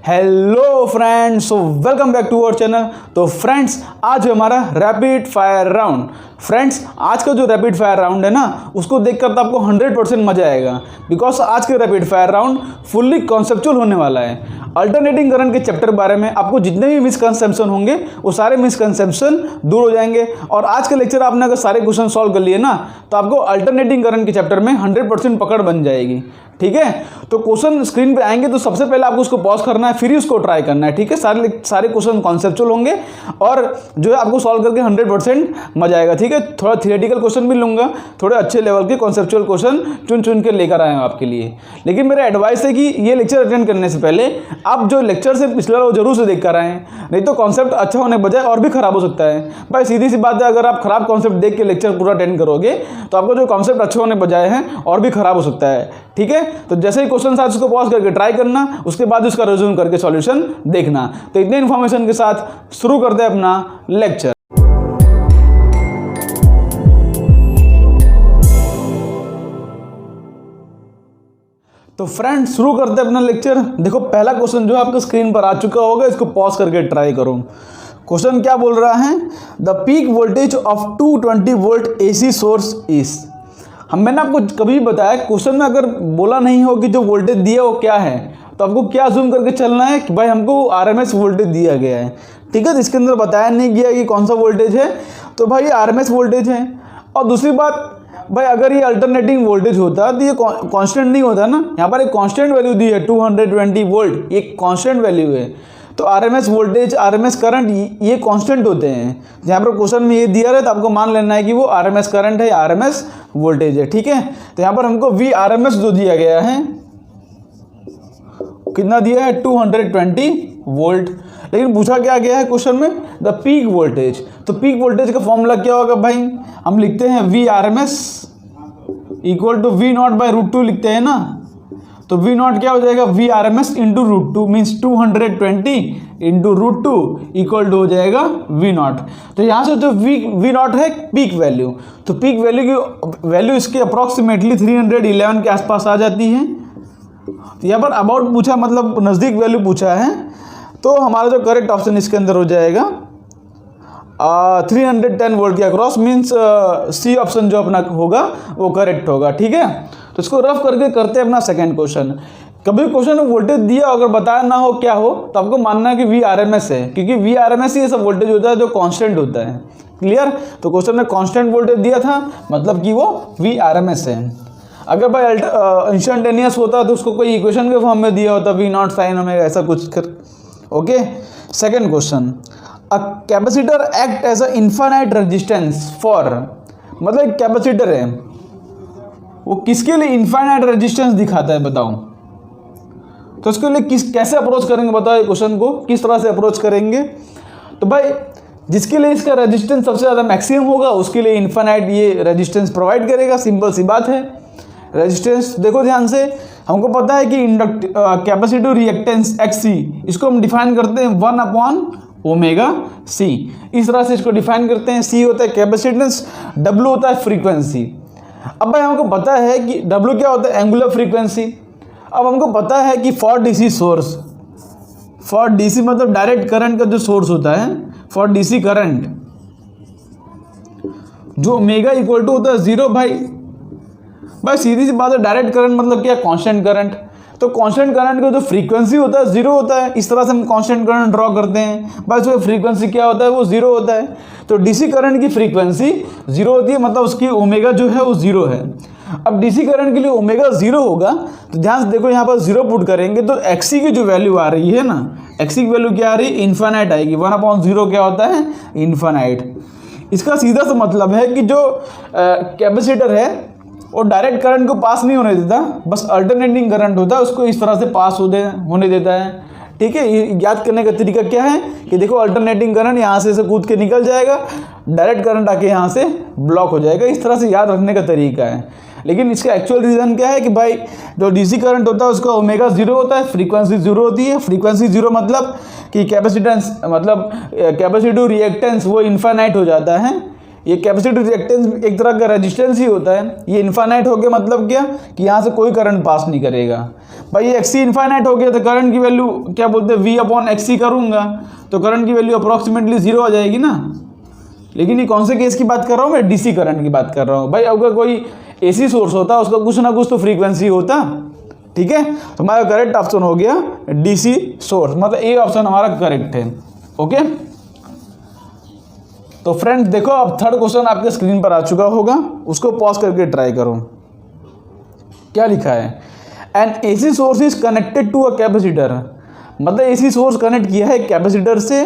Hello friends, welcome back to our channel. तो friends, आज हमारा रैपिड फायर राउंड। फ्रेंड्स, आज का जो रैपिड फायर राउंड है ना, उसको देखकर तो आपको 100% मजा आएगा, बिकॉज आज के rapid fire round fully conceptual होने वाला है। अल्टरनेटिंग करंट के चैप्टर के बारे में आपको जितने भी मिसकंसेप्शन होंगे वो सारे मिसकंसेप्शन दूर हो जाएंगे। और आज के लेक्चर आपने अगर सारे क्वेश्चन सॉल्व कर लिए ना, तो आपको अल्टरनेटिंग करंट के चैप्टर में 100% पकड़ बन जाएगी। ठीक है, तो क्वेश्चन स्क्रीन पे आएंगे तो सबसे पहले आपको उसको पॉज करना है, फिर उसको ट्राई करना है। ठीक है, सारे क्वेश्चन कॉन्सेप्चुअल होंगे और जो है आपको सॉल्व करके 100% मजा आएगा। ठीक है, थोड़ा थियोरेटिकल क्वेश्चन भी लूंगा, थोड़े अच्छे लेवल के कॉन्सेप्चुअल क्वेश्चन चुन चुन के लेकर आए हैं आपके लिए। लेकिन मेरा एडवाइस है कि ये लेक्चर अटेंड करने से पहले आप जो लेक्चर से पिछला वो जरूर से देख कर आएँ, नहीं तो कॉन्सेप्ट अच्छा होने बजाय और भी खराब हो सकता है। भाई सीधी सी बात है, अगर आप खराब कॉन्सेप्ट देख के लेक्चर पूरा अटेंड करोगे तो आपको जो कॉन्सेप्ट अच्छे होने बजाय है और भी खराब हो सकता है। ठीक है, तो जैसे ही क्वेश्चन आज उसको पॉज करके ट्राई करना, उसके बाद उसका रिज्यूम करके सॉल्यूशन देखना। तो इतने इन्फॉर्मेशन के साथ शुरू करते हैं अपना लेक्चर। तो फ्रेंड्स, शुरू करते हैं अपना लेक्चर। देखो, पहला क्वेश्चन जो आपके स्क्रीन पर आ चुका होगा, इसको पॉज करके ट्राई करो। क्वेश्चन क्या बोल रहा है? The peak voltage of 220 volt AC source is. मैंने आपको कभी बताया, क्वेश्चन में अगर बोला नहीं हो कि जो वोल्टेज दिया वो क्या है, तो आपको क्या जूम करके चलना है कि भाई हमको आरएमएस वोल्टेज दिया गया है। ठीक है, तो इसके अंदर बताया नहीं गया कि कौन सा वोल्टेज है, तो भाई आरएमएस वोल्टेज है। और दूसरी बात भाई, अगर ये अल्टरनेटिंग वोल्टेज होता तो ये कांस्टेंट नहीं होता ना। यहाँ पर एक कांस्टेंट वैल्यू दी है 220 वोल्ट, ये कांस्टेंट वैल्यू है। तो आरएमएस वोल्टेज, आरएमएस करंट ये कांस्टेंट होते हैं। जहाँ पर क्वेश्चन में ये दिया है तो आपको मान लेना है कि वो आरएमएस करंट है, आरएमएस वोल्टेज है। ठीक है, तो यहाँ पर हमको वी आरएमएस जो दिया गया है, कितना दिया है? 220 वोल्ट। लेकिन पूछा क्या गया है क्वेश्चन में? The peak voltage. तो पीक वोल्टेज का फॉर्मूला क्या होगा भाई? हम लिखते हैं V RMS equal to V naught by √2 लिखते हैं ना। तो वी नॉट क्या हो जाएगा? V R M S into √2 means 220 into √2 equal to हो जाएगा वी नॉट। तो यहाँ से जो वी नॉट है पीक वैल्यू, तो पीक वैल्यू की वैल्यू इसके अप्रॉक्सीमेटली 311 के आसपास आ जाती है। तो यहाँ पर अबाउट पूछा, मतलब नज़दीक वैल्यू पूछा है, तो हमारा जो करेक्ट ऑप्शन इसके अंदर हो जाएगा 310 वोल्ट के अक्रॉस, मीन्स सी ऑप्शन जो अपना होगा वो करेक्ट होगा। ठीक है, तो इसको रफ करके करते हैं अपना सेकंड क्वेश्चन। कभी क्वेश्चन में वोल्टेज दिया अगर बताया ना हो क्या हो, तो आपको मानना है कि वी आरएमएस है, क्योंकि वी आरएमएस ही ऐसा वोल्टेज होता है जो कांस्टेंट होता है। क्लियर? तो क्वेश्चन में कांस्टेंट वोल्टेज दिया था, मतलब कि वो वी आरएमएस है। अगर भाई इंस्टेंटेनियस होता तो उसको कोई इक्वेशन के फॉर्म में दिया होता, वी नॉट साइन ओमेगा ऐसा कुछ कर। Okay, second question. A capacitor act as a infinite resistance for, मतलब एक कैपेसिटर है, वो किसके लिए इनफाइनाइट रेजिस्टेंस दिखाता है बताओ। तो इसके लिए कैसे अप्रोच करेंगे बताओ, ये क्वेश्चन को किस तरह से अप्रोच करेंगे? तो भाई जिसके लिए इसका रेजिस्टेंस सबसे ज़्यादा मैक्सिमम होगा उसके लिए इनफाइनाइट ये रेजिस्टेंस प्रोवाइड करेगा। सिंपल सी बात है। रेजिस्टेंस देखो ध्यान से, हमको पता है कि कैपेसिटिव रिएक्टेंस XC, इसको हम डिफाइन करते हैं 1/ωc। इस तरह से इसको डिफाइन करते हैं। C होता है कैपेसिटेंस, W होता है फ्रीक्वेंसी। अब भाई हमको पता है कि W क्या होता है? Angular frequency. अब हमको पता है कि for DC source, for DC मतलब डायरेक्ट करंट का जो सोर्स होता है, फॉर DC करंट जो ओमेगा इक्वल टू होता है 0। भाई सीधी सी बात है, डायरेक्ट करंट मतलब क्या? Constant current. तो कांस्टेंट करंट का जो फ्रीक्वेंसी होता है 0 होता है। इस तरह से हम कांस्टेंट करंट ड्रॉ करते हैं। भाई उसका फ्रीक्वेंसी क्या होता है? वो 0 होता है। तो डीसी करंट की फ्रीक्वेंसी 0 होती है, मतलब उसकी ओमेगा जो है वो 0 है। अब डीसी करंट के लिए ओमेगा 0 होगा, तो ध्यान से देखो यहाँ पर 0 पुट करेंगे तो एक्सी की जो वैल्यू आ रही है ना, एक्सी की वैल्यू क्या आ रही है? इन्फानाइट आएगी। 1/0 क्या होता है? इन्फानाइट। इसका सीधा सा मतलब है कि जो कैपेसिटर है वो डायरेक्ट करंट को पास नहीं होने देता, बस अल्टरनेटिंग करंट होता है उसको इस तरह से पास होने देता है। ठीक है, ये याद करने का तरीका क्या है कि देखो अल्टरनेटिंग करंट यहाँ से कूद के निकल जाएगा, डायरेक्ट करंट आके यहाँ से ब्लॉक हो जाएगा। इस तरह से याद रखने का तरीका है। लेकिन इसका एक्चुअल रीज़न क्या है कि भाई जो डीसी करंट होता है उसका ओमेगा 0 होता है, फ्रीक्वेंसी 0 होती है। फ्रीक्वेंसी 0 मतलब कि कैपेसिटेंस, मतलब कैपेसिटिव रिएक्टेंस वो इन्फाइनाइट हो जाता है। ये कैपेसिटर रिएक्टेंस एक तरह का रेजिस्टेंस ही होता है। ये इन्फाइनाइट हो गया मतलब क्या कि यहाँ से कोई करंट पास नहीं करेगा। भाई ये एक्सी इन्फाइनाइट हो गया तो करंट की वैल्यू क्या बोलते हैं, वी अपॉन एक्सी करूँगा तो करंट की वैल्यू अप्रॉक्सीमेटली 0 आ जाएगी ना। लेकिन ये कौन से केस की बात कर रहा हूँ, मैं डीसी करंट की बात कर रहा हूँ। भाई अगर कोई एसी सोर्स होता उसका कुछ ना कुछ तो फ्रीक्वेंसी होता, ठीक है। तो हमारा करेक्ट ऑप्शन हो गया डीसी सोर्स, मतलब ए ऑप्शन हमारा करेक्ट है। ओके, तो फ्रेंड्स देखो अब थर्ड क्वेश्चन आपके स्क्रीन पर आ चुका होगा, उसको पॉज करके ट्राई करो। क्या लिखा है, an AC source is connected to a capacitor, मतलब एसी सोर्स कनेक्ट किया है कैपेसिटर से।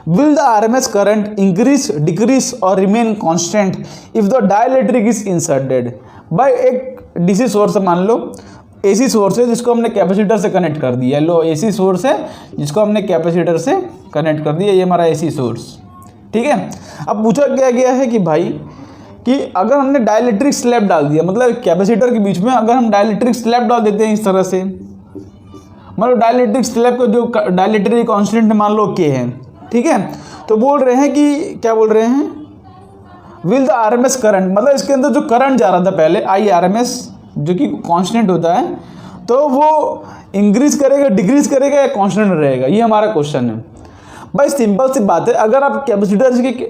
Will the RMS current increase decrease और remain constant if the dielectric is inserted. भाई एक डीसी सोर्स मान लो, एसी सोर्स है जिसको हमने कैपेसिटर से कनेक्ट कर दिया। लो एसी सोर्स है जिसको हमने कैपेसिटर से कनेक्ट कर दिया, ये हमारा एसी सोर्स, ठीक है। अब पूछा क्या गया है कि भाई कि अगर हमने डाइलेक्ट्रिक स्लैब डाल दिया, मतलब कैपेसिटर के बीच में अगर हम डाइलेक्ट्रिक स्लैब डाल देते हैं इस तरह से, मतलब डाइलेक्ट्रिक स्लैब का जो डाइलेक्ट्रिक कांस्टेंट मान लो के है, ठीक है। तो बोल रहे हैं कि क्या बोल रहे हैं, विल द आरएमएस करंट, मतलब इसके अंदर जो करंट जा रहा था पहले आई आरएमएस जो कि कांस्टेंट होता है, तो वो इंक्रीज करेगा डिक्रीज करेगा या कांस्टेंट रहेगा, ये हमारा क्वेश्चन है। भाई सिंपल सी बात है, अगर आप कैपेसिटर की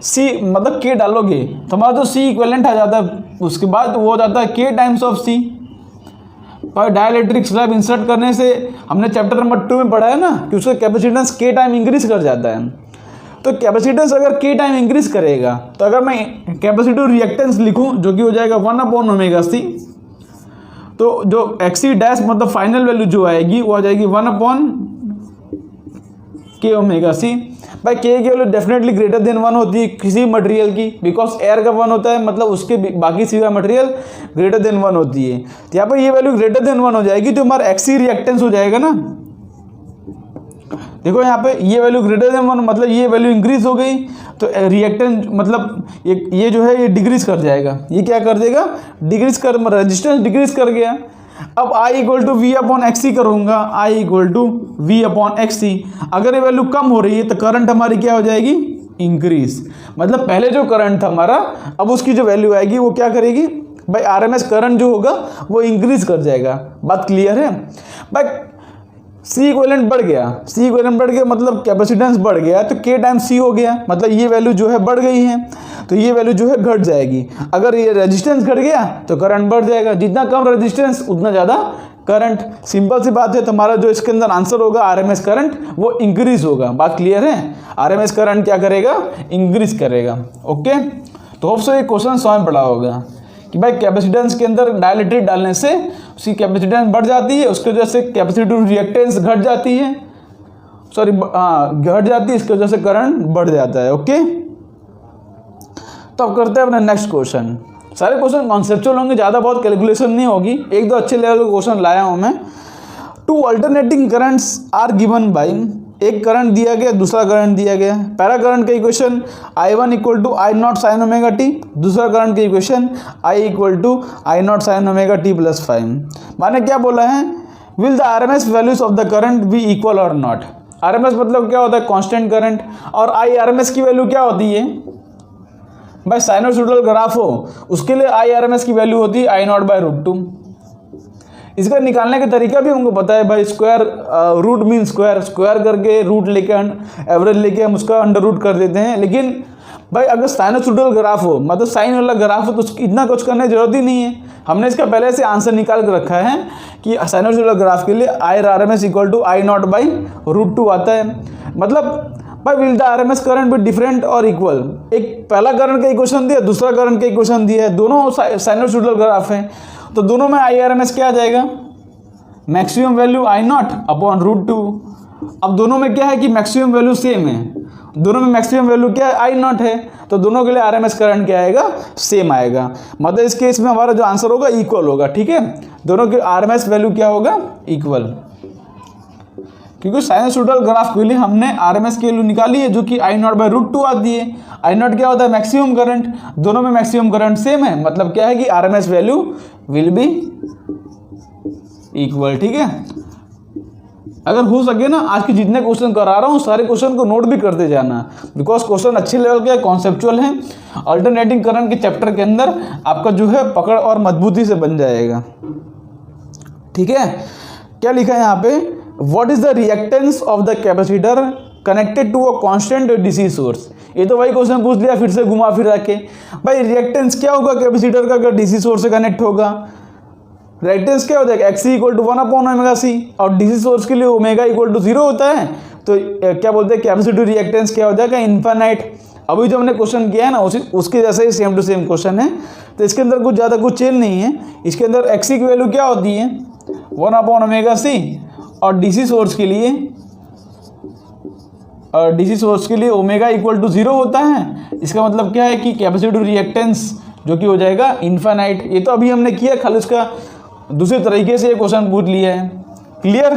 सी मतलब के डालोगे तो हमारा जो सी इक्विवेलेंट आ जाता है, उसके बाद वो हो जाता है के टाइम्स ऑफ सी। पर डाइलेक्ट्रिक स्लैब इंसर्ट करने से हमने चैप्टर नंबर 2 में पढ़ा है ना कि उसका कैपेसिटेंस के टाइम इंक्रीज कर जाता है। तो कैपेसिटेंस अगर के टाइम इंक्रीज करेगा तो अगर मैं कैपेसिटिव रिएक्टेंस लिखूं जो कि हो जाएगा 1/ωc, तो जो एक्सी डैश मतलब फाइनल वैल्यू जो आएगी वो आ जाएगी 1/kωc। भाई के की वैल्यू डेफिनेटली ग्रेटर देन 1 होती है किसी मटेरियल की, बिकॉज एयर का 1 होता है, मतलब उसके बाकी सिवा मटेरियल ग्रेटर देन 1 होती है। तो यहाँ पर ये वैल्यू ग्रेटर देन 1 हो जाएगी, जो हमारा एक्सी रिएक्टेंस हो जाएगा ना। देखो यहाँ पे ये वैल्यू ग्रेटर देन 1 मतलब ये वैल्यू इंक्रीज हो गई, तो रिएक्टेंस मतलब ये जो है ये डिक्रीज कर जाएगा। ये क्या कर देगा, डिक्रीज कर, रेजिस्टेंस डिक्रीज कर गया। अब I equal to V upon X C करूँगा, I equal to V upon X C. अगर ये वैल्यू कम हो रही है तो करंट हमारी क्या हो जाएगी, इंक्रीज। मतलब पहले जो करंट था हमारा, अब उसकी जो वैल्यू आएगी वो क्या करेगी, भाई आरएमएस करंट जो होगा वो इंक्रीज कर जाएगा। बात क्लियर है। भाई सी इक्विवेलेंट बढ़ गया, सी इक्विवेलेंट बढ़ गया मतलब कैपेसिटेंस बढ़ गया, तो के टाइम सी हो गया, मतलब ये वैल्यू जो है बढ़ गई है, तो ये वैल्यू जो है घट जाएगी। अगर ये रेजिस्टेंस घट गया तो करंट बढ़ जाएगा, जितना कम रेजिस्टेंस उतना ज़्यादा करंट। सिंपल सी बात है। तो हमारा जो इसके अंदर आंसर होगा आरएमएस करंट वो इंक्रीज होगा। बात क्लियर है, आरएमएस करंट क्या करेगा, इंक्रीज करेगा। ओके, तो होप सो ये क्वेश्चन समझ पड़ा होगा कि भाई कैपेसिटेंस के अंदर डाइलेक्ट्रिक डालने से उसकी कैपेसिटेंस बढ़ जाती है, उसकी वजह से कैपेसिटिव रिएक्टेंस घट जाती है, सॉरी घट जाती है, इसकी वजह से करंट बढ़ जाता है। ओके, तो अब करते हैं अपना नेक्स्ट क्वेश्चन। सारे क्वेश्चन कॉन्सेप्चुअल होंगे, ज़्यादा बहुत कैलकुलेशन नहीं होगी, एक दो अच्छे लेवल के क्वेश्चन लाया हूँ मैं। 2 alternating currents are given by, एक करंट दिया गया दूसरा करंट दिया गया। पहला करंट का equation I1 equal to I0 sin ωt, दूसरा करंट का equation I equal to I0 sin ωt plus 5। माने क्या बोला है, will the RMS values of the current be equal or not. RMS मतलब क्या होता है, कांस्टेंट करंट, और आई आरएमएस की वैल्यू क्या होती है, भाई साइनोसॉइडल ग्राफ हो उसके लिए आई आरएमएस की वैल्यू होती है I0/√2। इसका निकालने का तरीका भी हमको पता है भाई, square root mean square, square करके रूट लेके एवरेज लेके हम उसका अंडर रूट कर देते हैं। लेकिन भाई अगर साइनोसॉइडल ग्राफ हो, मतलब साइन वाला ग्राफ हो, तो इतना कुछ करने की जरूरत ही नहीं है। हमने इसका पहले से आंसर निकाल कर रखा है कि साइनोसॉइडल ग्राफ के लिए आई आरएमएस इक्वल टू I0/√2 आता है। मतलब भाई विल द आरएमएस करंट भी डिफरेंट और इक्वल, एक पहला करंट का इक्वेशन दिया, दूसरा करंट का इक्वेशन दिया है, दोनों साइनोसॉइडल ग्राफ है, तो दोनों में आई आरएमएस क्या आ जाएगा, मैक्सिमम वैल्यू I0/√2। अब दोनों में क्या है कि मैक्सिमम वैल्यू सेम है, दोनों में मैक्सिमम वैल्यू क्या है, I0 है, तो दोनों के लिए आरएमएस करंट क्या आएगा, सेम आएगा। मतलब इस केस में हमारा जो आंसर होगा इक्वल होगा। ठीक है, दोनों के आरएमएस वैल्यू क्या होगा, इक्वल, क्योंकि साइनोसॉइडल ग्राफ के लिए हमने आरएमएस की वैल्यू निकाली है जो कि I0/√2 आती है। I0 क्या होता है, मैक्सिमम करंट, दोनों में मैक्सिमम करंट सेम है, मतलब क्या है कि RMS value will be equal. ठीक है, अगर हो सके ना आज के जितने क्वेश्चन करा रहा हूँ सारे क्वेश्चन को नोट भी करते जाना, बिकॉज क्वेश्चन अच्छे लेवल के कॉन्सेप्चुअल हैं। अल्टरनेटिंग करंट के चैप्टर के अंदर आपका जो है पकड़ और मजबूती से बन जाएगा। ठीक है, क्या लिखा है यहाँ पे, what is the reactance of the capacitor connected to a constant DC source. ये तो वही क्वेश्चन पूछ लिया फिर से घुमा फिरा के, भाई रिएक्टेंस क्या होगा कैपेसिटर का अगर डीसी सोर्स से कनेक्ट होगा। रिएक्टेंस क्या होता है, एक्सी इक्वल टू 1/ωc, और डीसी सोर्स के लिए ओमेगा इक्वल टू 0 होता है। तो क्या बोलते हैं कैपेसिटिव रिएक्टेंस क्या होता है, इन्फाइनाइट। अभी जो हमने क्वेश्चन किया है ना उसके जैसे ही सेम टू सेम क्वेश्चन है, तो इसके अंदर कुछ ज़्यादा कुछ चेंज नहीं है। इसके अंदर एक्सी की वैल्यू क्या होती है 1/ωc, और डीसी सोर्स के लिए ओमेगा इक्वल टू 0 होता है। इसका मतलब क्या है कि कैपेसिटिव रिएक्टेंस जो कि हो जाएगा इन्फाइनाइट। ये तो अभी हमने किया, खाली उसका दूसरे तरीके से ये क्वेश्चन पूछ लिया है। क्लियर,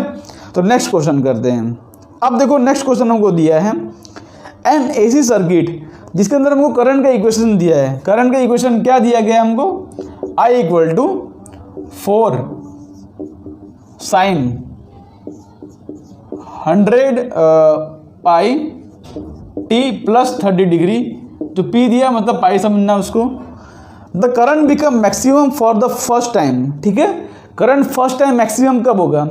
तो नेक्स्ट क्वेश्चन करते हैं। अब देखो नेक्स्ट क्वेश्चन हमको दिया है एन एसी सर्किट, जिसके अंदर हमको करंट का इक्वेशन दिया है। करंट का इक्वेशन क्या दिया गया है हमको, I equal to 4 sine 100 pi T plus 30 degree. तो पी दिया मतलब पाई समझना उसको। The current become maximum for the first time. ठीक है, करंट फर्स्ट टाइम मैक्सिमम कब होगा,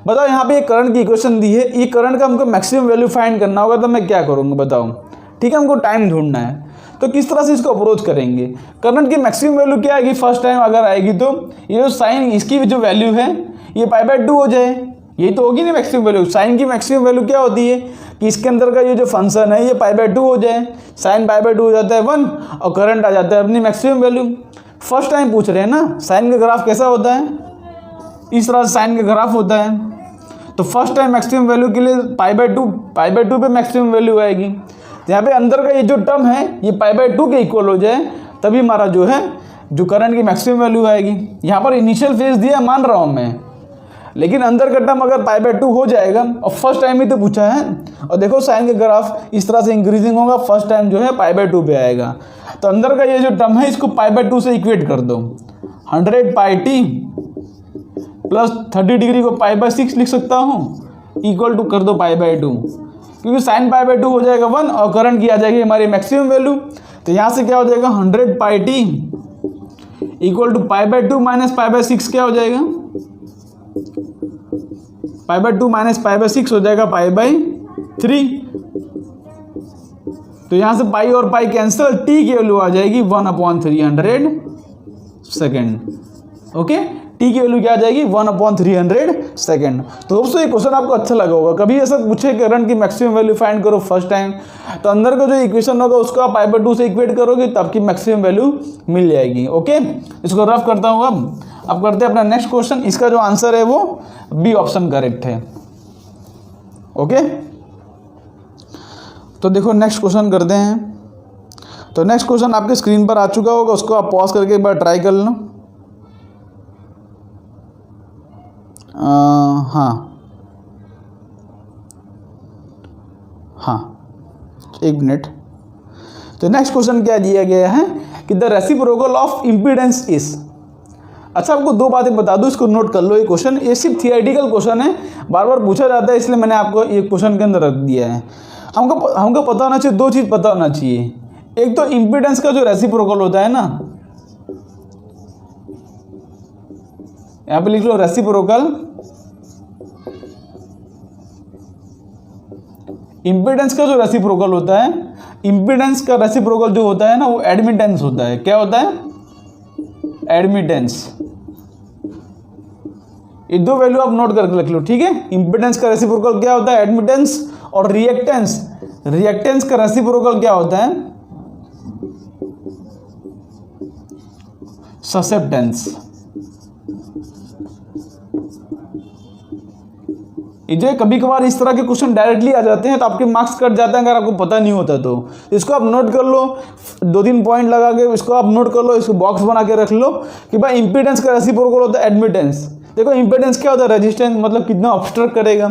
बताओ। यहाँ पे करंट की इक्वेशन दी है, ये करंट का हमको मैक्सिमम वैल्यू फाइंड करना होगा, तो मैं क्या करूँगा बताओ। ठीक है, हमको टाइम ढूंढना है, तो किस तरह से इसको अप्रोच करेंगे। करंट की मैक्सिमम वैल्यू क्या आएगी फर्स्ट टाइम अगर आएगी, तो ये जो साइन इसकी जो वैल्यू है ये π/2 हो जाए, यही तो होगी ना मैक्सिमम वैल्यू। साइन की मैक्सिमम वैल्यू क्या होती है कि इसके अंदर का ये जो फंक्शन है ये π/2 हो जाए। साइन π/2 हो जाता है 1, और करंट आ जाता है अपनी मैक्सिमम वैल्यू। फर्स्ट टाइम पूछ रहे हैं ना, साइन का ग्राफ कैसा होता है, इस तरह से साइन का ग्राफ होता है। तो फर्स्ट टाइम मैक्सिमम वैल्यू के लिए π/2 पे मैक्सिमम वैल्यू आएगी। तो यहाँ पे अंदर का ये जो टर्म है ये π/2 के इक्वल हो जाए, तभी हमारा जो है जो करंट की मैक्सिमम वैल्यू आएगी। यहाँ पर इनिशियल फेज दिया मान रहा हूँ मैं, लेकिन अंदर का टर्म अगर π/2 हो जाएगा, और फर्स्ट टाइम ही तो पूछा है। और देखो साइन का ग्राफ इस तरह से इंक्रीजिंग होगा, फर्स्ट टाइम जो है π/2 पे आएगा। तो अंदर का ये जो टर्म है इसको π/2 से इक्वेट कर दो। 100 पाई टी प्लस 30 डिग्री को π/6 लिख सकता हूँ, इक्वल टू कर दो π/2, क्योंकि साइन π/2 हो जाएगा 1 और करंट की आ जाएगी हमारी मैक्सिमम वैल्यू। तो यहाँ से क्या हो जाएगा 100 pi T equal to π/2 minus π/6 क्या हो जाएगा, π/2 माइनस π/6 हो जाएगा π/3। तो यहाँ से पाई और पाई कैंसिल, टी की वैल्यू आ जाएगी 1/300 सेकेंड। ओके, टी की वैल्यू क्या आ जाएगी 1/300 सेकेंड। तो दोस्तों ये क्वेश्चन आपको अच्छा लगा होगा। कभी ऐसा पूछे करंट की मैक्सिमम वैल्यू फाइंड करो फर्स्ट टाइम, तो अंदर का जो इक्वेशन होगा उसको आप π/2 से इक्वेट करोगे तो आपकी मैक्सिमम वैल्यू मिल जाएगी। ओके, इसको रफ करता हूँ। अब करते हैं अपना नेक्स्ट क्वेश्चन। इसका जो आंसर है वो बी ऑप्शन करेक्ट है। ओके, तो देखो नेक्स्ट क्वेश्चन करते हैं। तो नेक्स्ट क्वेश्चन आपके स्क्रीन पर आ चुका होगा, उसको आप पॉज करके एक बार ट्राई कर लो। हाँ, एक मिनट। तो नेक्स्ट क्वेश्चन क्या दिया गया है कि the reciprocal of impedance is. अच्छा, आपको दो बातें बता दूं, इसको नोट कर लो। ये क्वेश्चन ये सिर्फ थियोरेटिकल क्वेश्चन है, बार बार पूछा जाता है, इसलिए मैंने आपको ये क्वेश्चन के अंदर रख दिया है। हमको पता होना चाहिए, दो चीज़ पता होना चाहिए। एक तो इम्पीडेंस का जो रेसिप्रोकल होता है ना, यहाँ पे लिख लो रेसिप्रोकल। इम्पीडेंस का जो रेसिप्रोकल होता है, इम्पीडेंस का रेसिप्रोकल जो होता है ना वो एडमिटेंस होता है। क्या होता है, एडमिटेंस। ये दो वैल्यू आप नोट करके रख लो, ठीक है। इम्पीडेंस का रेसिप्रोकल क्या होता है, एडमिटेंस। और रिएक्टेंस का रेसिप्रोकल क्या होता है, ससेप्टेंस। जो कभी कभार इस तरह के क्वेश्चन डायरेक्टली आ जाते हैं तो आपके मार्क्स कट जाते हैं अगर आपको पता नहीं होता तो। इसको आप नोट कर लो, 2-3 पॉइंट लगा के इसको आप नोट कर लो, इसको बॉक्स बना के रख लो कि भाई इंपीडेंस का रेसिप्रोकल होता है एडमिटेंस। देखो इंपीडेंस क्या होता है, रेजिस्टेंस, मतलब कितना ऑब्स्ट्रक्ट करेगा।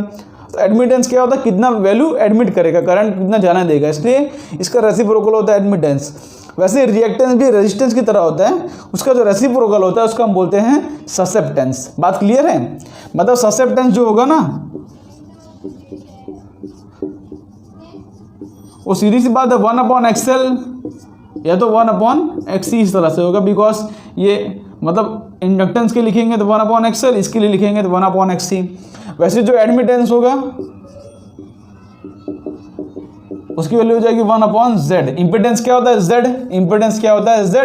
तो एडमिटेंस क्या होता है, कितना वैल्यू एडमिट करेगा, करंट कितना जाना देगा, इसलिए इसका रेसिप्रोकल होता है एडमिटेंस। वैसे रिएक्टेंस भी रेजिस्टेंस की तरह होता है, उसका जो रेसिप्रोकल होता है उसको हम बोलते हैं ससेप्टेंस। बात क्लियर है। मतलब ससेप्टेंस जो होगा ना, वो सीधी सी बात है 1/XL या तो 1/XC इस तरह से होगा, बिकॉज ये मतलब इंडक्टेंस के लिखेंगे तो 1/XL, इसके लिए लिखेंगे तो 1/XC। वैसे जो एडमिटेंस होगा उसकी वैल्यू हो जाएगी 1/Z। इम्पिडेंस क्या होता है Z, इम्पिडेंस क्या होता है Z,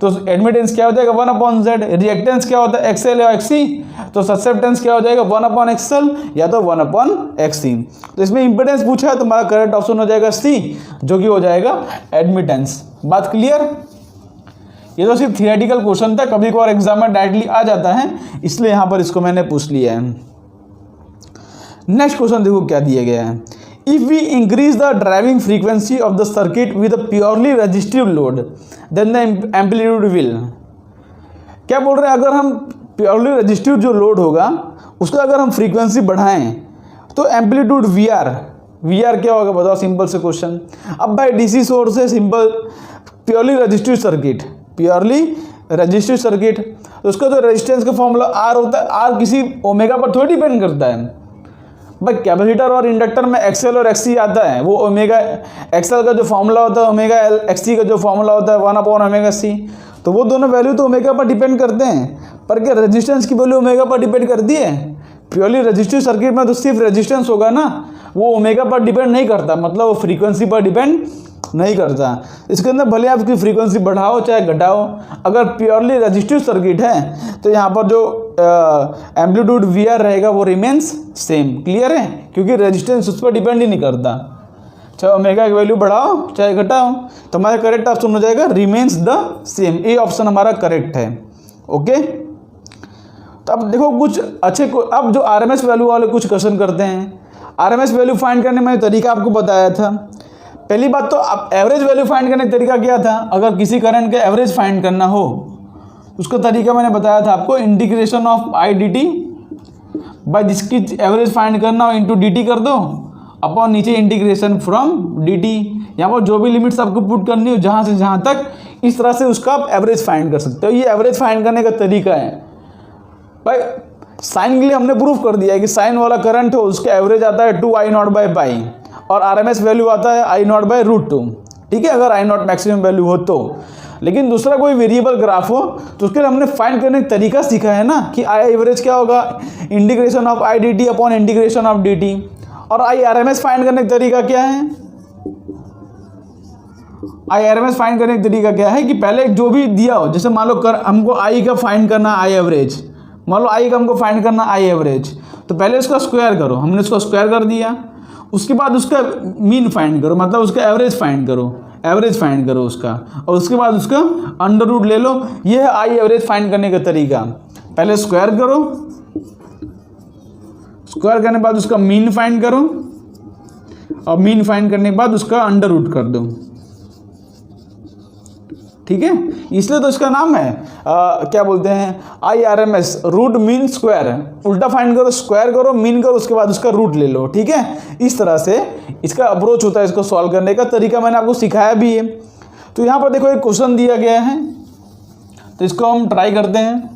तो एडमिटेंस क्या हो जाएगा 1/Z। रिएक्टेंस क्या होता है XL या XC, तो ससेप्टेंस क्या हो जाएगा 1/XL या तो 1/XC। तो इसमें इम्पिडेंस पूछा है तो हमारा करेक्ट ऑप्शन हो जाएगा C, जो कि हो जाएगा एडमिटेंस। बात क्लियर? ये तो सिर्फ थियोरेटिकल क्वेश्चन था, कभी कभार एग्जाम में डायरेक्टली आ जाता है, इसलिए यहाँ पर इसको मैंने पूछ लिया है। नेक्स्ट क्वेश्चन देखो क्या दिया गया है। If we increase the driving frequency of the circuit with a purely resistive load, then the amplitude will। क्या बोल रहे हैं, अगर हम प्योरली रेजिस्टिव जो लोड होगा उसका अगर हम फ्रीक्वेंसी बढ़ाएं तो एम्पलीट्यूड VR क्या होगा बताओ, सिंपल से क्वेश्चन। अब भाई DC सोर्स है, सिंपल प्योरली रेजिस्टिव सर्किट, तो उसका तो रेजिस्टेंस का फॉर्मूला R होता है। R किसी ओमेगा पर थोड़ी डिपेंड करता है भाई। कैपेसिटर और इंडक्टर में XL और XC आता है, वो ओमेगा XL का जो फॉर्मूला होता है ओमेगा L, XC का जो फॉर्मूला होता है 1/ωc, तो वो दोनों वैल्यू तो ओमेगा पर डिपेंड करते हैं। पर क्या रेजिस्टेंस की वैल्यू ओमेगा पर डिपेंड करती है? प्योरली रेजिस्टिव सर्किट में तो सिर्फ रेजिस्टेंस होगा ना, वो ओमेगा पर डिपेंड नहीं करता, मतलब वो फ्रीक्वेंसी पर डिपेंड नहीं करता। इसके अंदर भले आप उसकी फ्रीक्वेंसी बढ़ाओ चाहे घटाओ, अगर प्योरली रेजिस्टिव सर्किट है तो यहाँ पर जो एम्पलीट्यूड VR रहेगा वो रिमेन्स सेम। क्लियर है? क्योंकि रेजिस्टेंस उस पर डिपेंड ही नहीं करता, चाहे ओमेगा की वैल्यू बढ़ाओ चाहे घटाओ, तो हमारा करेक्ट ऑप्शन हो जाएगा रिमेन्स द सेम। ये ऑप्शन हमारा करेक्ट है। ओके, तो अब देखो कुछ अच्छे अब जो RMS वैल्यू वाले कुछ क्वेश्चन करते हैं। RMS वैल्यू फाइंड करने में तरीका आपको बताया था। पहली बात तो आप एवरेज वैल्यू फाइंड करने का तरीका क्या था, अगर किसी करंट का एवरेज फाइंड करना हो उसका तरीका मैंने बताया था आपको, इंटीग्रेशन ऑफ IDT बाय जिसकी एवरेज फाइंड करना हो इंटू DT कर दो, अपॉन नीचे इंटीग्रेशन फ्रॉम DT। यहाँ पर जो भी लिमिट्स आपको पुट करनी हो जहाँ से जहाँ तक, इस तरह से उसका आप एवरेज फाइंड कर सकते हो। ये एवरेज फाइंड करने का तरीका है भाई। साइन के लिए हमने प्रूफ कर दिया है कि साइन वाला करंट हो उसका एवरेज आता है 2I0/π और RMS वैल्यू आता है I0/√2। ठीक है, अगर I0 मैक्सिमम वैल्यू हो तो। लेकिन दूसरा कोई वेरिएबल ग्राफ हो तो उसके लिए हमने फाइंड करने का तरीका सीखा है ना कि I एवरेज क्या होगा, integration of IDT upon integration of DT। और I RMS फाइंड करने का तरीका क्या है, I RMS फाइंड करने का तरीका क्या है कि पहले जो भी दिया हो, जैसे मान लो हमको I का फाइंड करना I एवरेज, मान लो I का हमको फाइंड करना I एवरेज, तो पहले उसका स्क्वायर करो, हमने उसको स्क्वायर कर दिया। उसके बाद उसका मीन फाइंड करो, मतलब उसका एवरेज फाइंड करो उसका, और उसके बाद उसका अंडर रूट ले लो। ये है I एवरेज फाइंड करने का तरीका। पहले स्क्वायर करो, स्क्वायर करने के बाद उसका मीन फाइंड करो, और मीन फाइंड करने के बाद उसका अंडर रूट कर दो। ठीक है, इसलिए तो इसका नाम है क्या बोलते हैं I RMS, root mean square. उल्टा फाइंड करो, स्क्वायर करो, मीन करो, उसके बाद उसका रूट ले लो। ठीक है, इस तरह से इसका अप्रोच होता है, इसको सॉल्व करने का तरीका मैंने आपको सिखाया भी है। तो यहाँ पर देखो एक क्वेश्चन दिया गया है, तो इसको हम ट्राई करते हैं।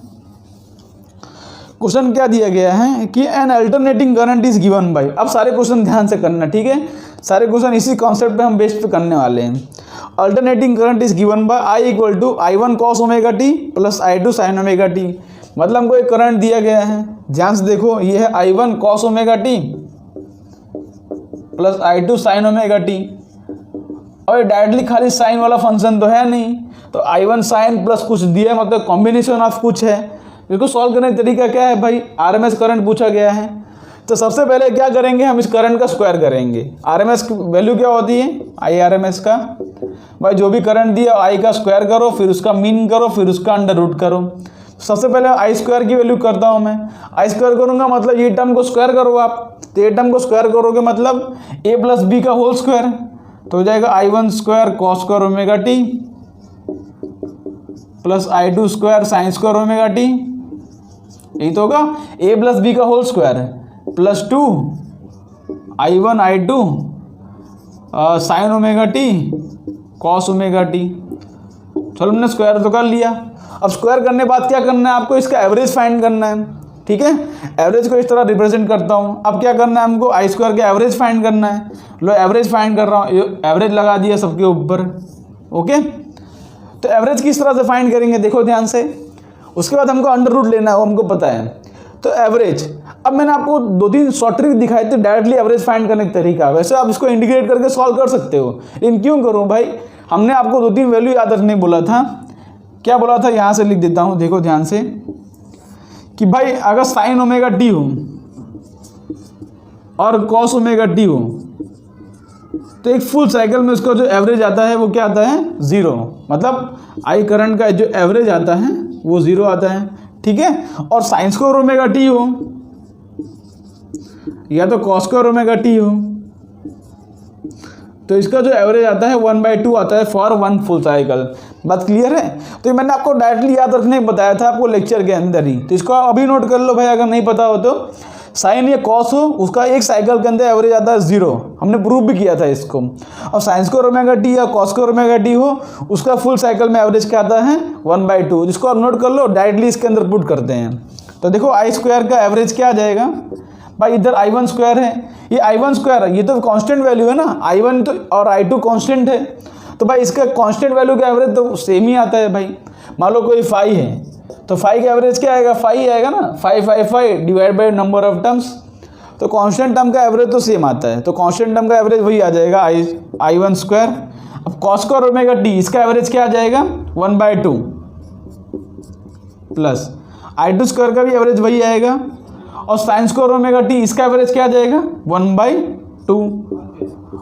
क्वेश्चन क्या दिया गया है कि N alternating current is given by. अब सारे क्वेश्चन ध्यान से करना, ठीक है, सारे क्वेश्चन इसी कॉन्सेप्ट पे हम बेस पे करने वाले हैं। Alternating current is given by I = I1 cos ωt plus I2 sin ωt। मतलब हमको एक करंट दिया गया है, ध्यान से देखो, ये है I1 cos ωt plus I2 sin ωt। और डायरेक्टली खाली साइन वाला फंक्शन तो है नहीं, तो I1 sin प्लस कुछ दिया है, मतलब कॉम्बिनेशन ऑफ कुछ है। इसको सॉल्व करने का तरीका क्या है भाई, RMS करंट पूछा गया है, तो सबसे पहले क्या करेंगे, हम इस करंट का स्क्वायर करेंगे। RMS की वैल्यू क्या होती है, I RMS का भाई जो भी करंट दिया I का स्क्वायर करो, फिर उसका मीन करो, फिर उसका अंडर रूट करो। सबसे पहले I स्क्वायर की वैल्यू करता हूँ मैं, I स्क्वायर करूँगा मतलब ये टर्म को स्क्वायर करो आप, तो ये टर्म को स्क्वायर करोगे मतलब A + B का होल स्क्वायर, तो हो जाएगा I1 square cos square ωt plus I2 square sin square ωt। यही तो होगा, A + B का whole square plus 2 I1 I2 sin ωt cos ωt। चलो हमने स्क्वायर तो कर लिया। अब स्क्वायर करने के बाद क्या करना है आपको, इसका एवरेज फाइंड करना है। ठीक है। एवरेज को इस तरह रिप्रेजेंट करता हूँ। अब क्या करना है हमको, आई स्क्वायर का एवरेज फाइंड करना है। लो एवरेज फाइंड कर रहा हूँ, एवरेज लगा दिया सबके ऊपर। ओके, तो एवरेज किस तरह से फाइंड करेंगे देखो ध्यान से। उसके बाद हमको अंडर रूट लेना है, वो हमको पता है। तो एवरेज, अब मैंने आपको 2-3 शॉर्ट ट्रिक दिखाई थी डायरेक्टली एवरेज फाइंड करने का तरीका। वैसे आप इसको इंटीग्रेट करके सॉल्व कर सकते हो, लेकिन क्यों करूँ भाई, हमने आपको 2-3 वैल्यू याद रखने बोला था। क्या बोला था, यहाँ से लिख देता हूँ, देखो ध्यान से, कि भाई अगर साइन ओमेगा टी हो और कॉस ओमेगा टी हो, तो एक फुल साइकिल में उसका जो एवरेज आता है वो क्या आता है, 0। मतलब आई करंट का जो एवरेज आता है वो 0 आता है, ठीक है। और साइन स्क्वायर ओमेगा टी हो या तो कॉस स्क्वायर ओमेगा टी हो, तो इसका जो एवरेज आता है 1/2 आता है फॉर 1 फुल साइकिल। बात क्लियर है। तो ये मैंने आपको डायरेक्टली याद रखने को बताया था आपको लेक्चर के अंदर ही, तो इसको अभी नोट कर लो भाई अगर नहीं पता हो तो। साइन या कॉस हो, उसका एक साइकिल के अंदर एवरेज आता है 0, हमने प्रूव भी किया था इसको। और साइन स्क्वायर ओमेगा टी या कॉस स्क्वायर ओमेगा टी हो, उसका फुल साइकिल में एवरेज क्या आता है 1/2, जिसको आप नोट कर लो, डायरेक्टली इसके अंदर पुट करते हैं। तो देखो आई स्क्वायर का एवरेज क्या आ जाएगा भाई, इधर I1 स्क्वायर है, ये I1 स्क्वायर है, ये तो कांस्टेंट वैल्यू है ना, I1 तो और I2 कांस्टेंट है, तो भाई इसका कांस्टेंट वैल्यू का एवरेज तो सेम ही आता है भाई। मान लो कोई 5 है, तो 5 का एवरेज क्या आएगा, 5 आएगा ना, 5 divide by number of terms, तो कांस्टेंट टर्म का एवरेज तो सेम आता है, तो कांस्टेंट टर्म का एवरेज वही आ जाएगा I1 स्क्वायर। अब कॉस स्क्वायर ओमेगा टी, इसका एवरेज क्या आ जाएगा 1/2 प्लस I2 स्क्वायर का भी एवरेज वही आएगा, और साइन स्क्वायर ओमेगा टी, इसका एवरेज क्या आ जाएगा 1/2।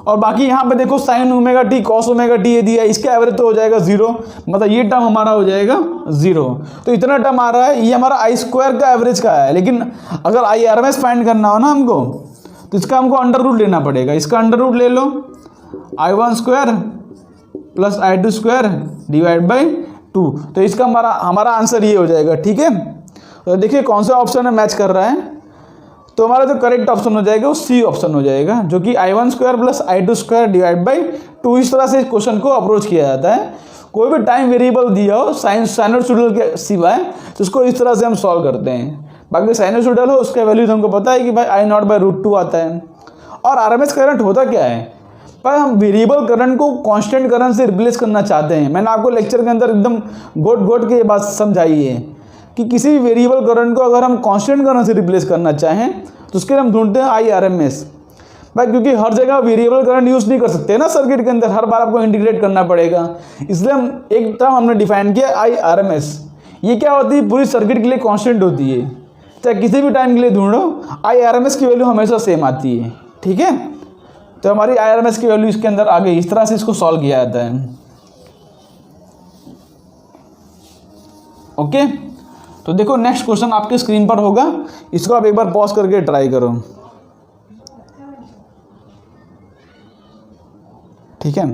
और बाकी यहाँ पे देखो sine omega T cos omega T ये दिया, इसका एवरेज तो हो जाएगा 0, मतलब ये टर्म हमारा हो जाएगा 0। तो इतना टर्म आ रहा है, ये हमारा आई स्क्वायर का एवरेज का है। लेकिन अगर I R M S find करना हो ना हमको, तो इसका हमको अंडर रूट लेना पड़ेगा। इसका अंडर रूट ले लो, I1 square plus I2 square divide by 2, तो इसका हमारा आंसर ये हो जाएगा, ठीक है। तो देखिए कौन सा ऑप्शन है मैच कर रहा है, तो हमारा जो करेक्ट ऑप्शन हो जाएगा वो सी ऑप्शन हो जाएगा, जो कि I1 square plus I2 square divide by 2। इस तरह से इस क्वेश्चन को अप्रोच किया जाता है। कोई भी टाइम वेरिएबल दिया हो साइनसॉइडल के सिवाय, तो उसको इस तरह से हम सॉल्व करते हैं। बाकी साइनसॉइडल हो उसका वैल्यू तो हमको पता है कि भाई I0/√2 आता है। और RMS करंट होता क्या है, पर हम वेरिएबल करंट को कांस्टेंट करंट से रिप्लेस करना चाहते हैं। मैंने आपको लेक्चर के अंदर एकदम गोट के ये बात समझाई है कि किसी भी वेरिएबल करंट को अगर हम कांस्टेंट करंट से रिप्लेस करना चाहें तो उसके लिए हम ढूंढते हैं IRMS भाई, क्योंकि हर जगह वेरिएबल करंट यूज़ नहीं कर सकते ना सर्किट के अंदर, हर बार आपको इंटीग्रेट करना पड़ेगा। इसलिए हम एक टर्म हमने डिफाइन किया IRMS। ये क्या होती है, पूरी सर्किट के लिए कांस्टेंट होती है, चाहे किसी भी टाइम के लिए ढूंढो IRMS की वैल्यू हमेशा सेम आती है, ठीक है। तो हमारी IRMS की वैल्यू इसके अंदर आ गई। इस तरह से इसको सॉल्व किया जाता है। ओके, तो देखो नेक्स्ट क्वेश्चन आपके स्क्रीन पर होगा, इसको आप एक बार पॉज करके ट्राई करो, ठीक है।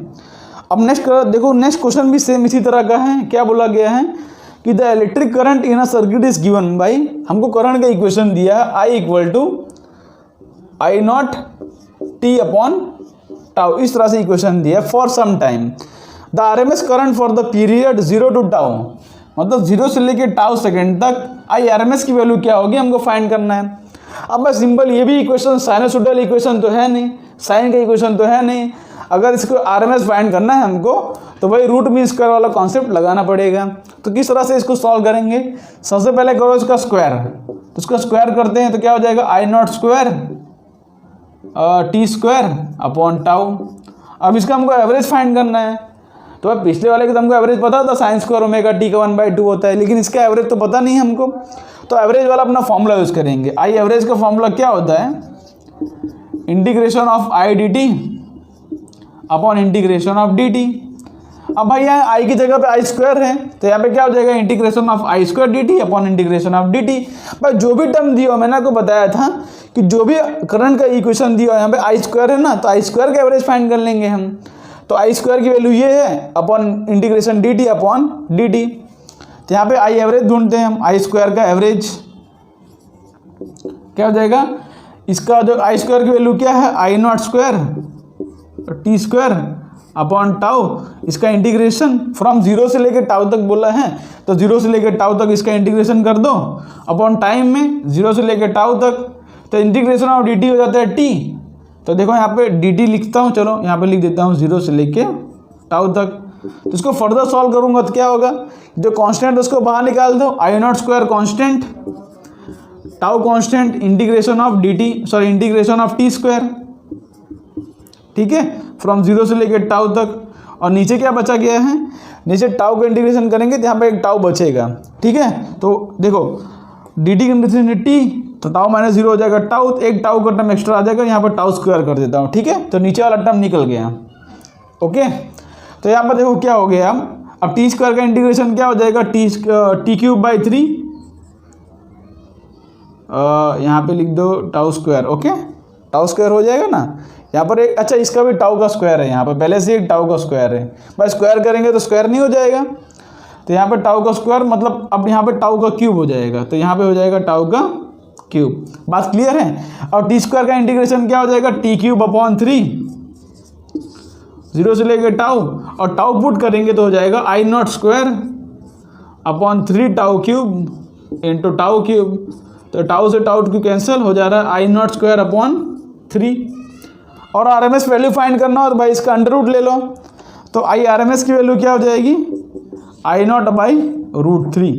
अब नेक्स्ट देखो, नेक्स्ट क्वेश्चन भी सेम इसी तरह का है। क्या बोला गया है कि the electric current in a circuit is given by, हमको करंट का इक्वेशन दिया है I=I0t/τ, इस तरह से इक्वेशन दिया for some time. The RMS current for the period 0 to τ, मतलब 0 से लेके τ सेकेंड तक IRMS की वैल्यू क्या होगी हमको फाइंड करना है। अब मैं सिंपल, ये भी इक्वेशन साइनसॉइडल इक्वेशन तो है नहीं, साइन का इक्वेशन तो है नहीं, अगर इसको RMS फाइंड करना है हमको तो भाई रूट मीन स्क्वायर वाला कॉन्सेप्ट लगाना पड़ेगा। तो किस तरह से इसको सॉल्व करेंगे, सबसे पहले करो इसका स्क्वायर, तो इसका स्क्वायर करते हैं तो क्या हो जाएगा I0 square t square upon τ। अब इसका हमको एवरेज फाइंड करना है, तो अब पिछले वाले का तो हमको एवरेज पता था साइन स्क्वायर ओमेगा टी का 1/2 होता है, लेकिन इसका एवरेज तो पता नहीं है हमको। तो एवरेज वाला अपना फॉर्मूला यूज़ करेंगे। आई एवरेज का फॉर्मूला क्या होता है, integration of I dt upon integration of dt। अब भाई यहाँ आई की जगह पे आई स्क्वायर है, तो यहाँ पे क्या हो जाएगा integration of I square dt upon integration of dt। भाई जो भी टर्म दिया मैंने आपको बताया था कि जो भी करंट का इक्वेशन दिया यहाँ पे आई स्क्वायर है ना, तो आई स्क्वायर का एवरेज फाइंड कर लेंगे हम। तो आई स्क्वायर की वैल्यू ये है upon integration dt upon dt। तो यहाँ पे आई एवरेज ढूंढते हैं हम, आई स्क्वायर का एवरेज क्या हो जाएगा, इसका जो आई स्क्वायर की वैल्यू क्या है I0 square t square upon tau, इसका इंटीग्रेशन फ्रॉम 0 से लेकर टाउ तक बोला है, तो 0 से लेकर टाउ तक इसका इंटीग्रेशन कर दो, अपॉन टाइम में 0 से लेकर टाउ तक, तो इंटीग्रेशन ऑफ dt हो जाता है t। तो देखो यहाँ पे dt लिखता हूँ, चलो यहाँ पे लिख देता हूँ 0 से लेके टाउ तक। तो इसको फर्दर सॉल्व करूँगा तो क्या होगा, जो कांस्टेंट उसको बाहर निकाल दो, I naught square constant, tau constant, integration of integration of T square, ठीक है, फ्रॉम 0 से लेकर टाउ तक। और नीचे क्या बचा गया है, नीचे टाउ का इंटीग्रेशन करेंगे तो यहाँ पे एक टाउ बचेगा, ठीक है। तो देखो dt का इंटीग्रेशन टी, तो टाउ माइनस 0 हो जाएगा टाउ, तो एक टाउ का टर्म एक्स्ट्रा आ जाएगा, यहाँ पर टाउ स्क्वायर कर देता हूँ, ठीक है। तो नीचे वाला टर्म निकल गया, ओके। तो यहाँ पर देखो क्या हो गया, अब टी स्क्वायर का इंटीग्रेशन क्या हो जाएगा, टी क्यूब बाई 3, यहाँ पे लिख दो tau square, okay, tau square हो जाएगा ना। यहाँ पर एक, अच्छा इसका भी टाउ का स्क्वायर है, यहाँ पर पहले से एक टाउ का स्क्वायर है, भाई स्क्वायर करेंगे तो स्क्वायर नहीं हो जाएगा, तो यहाँ पे टाउ का स्क्वायर मतलब अब यहाँ पे टाउ का क्यूब हो जाएगा, तो यहाँ पे हो जाएगा टाउ का क्यूब। बात क्लियर है। और टी स्क्वायर का इंटीग्रेशन क्या हो जाएगा, टी क्यूब अपॉन 3, 0 से लेकर टाउ, और टाउ पुट करेंगे तो हो जाएगा I naught square upon 3 tau cube into tau cube, तो टाउ से टाउ क्यूब कैंसिल हो जा रहा है, आई नॉट स्क्वायर अपॉन 3। और आरएमएस वैल्यू फाइंड करना हो तो भाई इसका अंडर रूट ले लो, तो आई आरएमएस की वैल्यू क्या हो जाएगी, आई नॉट बाई √3।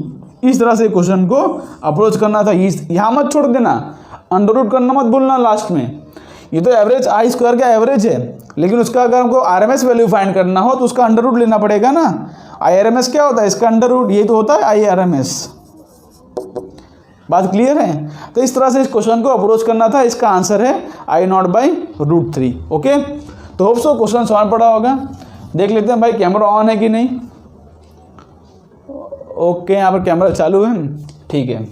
इस तरह से क्वेश्चन को अप्रोच करना था। यहाँ मत छोड़ देना, अंडर रूट करना मत भूलना लास्ट में। ये तो एवरेज आई स्क्वायर का एवरेज है, लेकिन उसका अगर हमको आरएमएस वैल्यू फाइंड करना हो तो उसका अंडर रूट लेना पड़ेगा ना। आई आरएमएस क्या होता है, इसका अंडर रूट, ये तो होता है आई आरएमएस। बात क्लियर है। तो इस तरह से इस क्वेश्चन को अप्रोच करना था। इसका आंसर है आई नॉट बाई √3। ओके, तो होप सो क्वेश्चन समझ पड़ा होगा। देख लेते हैं भाई कैमरा ऑन है कि नहीं। ओके, यहाँ पर कैमरा चालू है, ठीक है।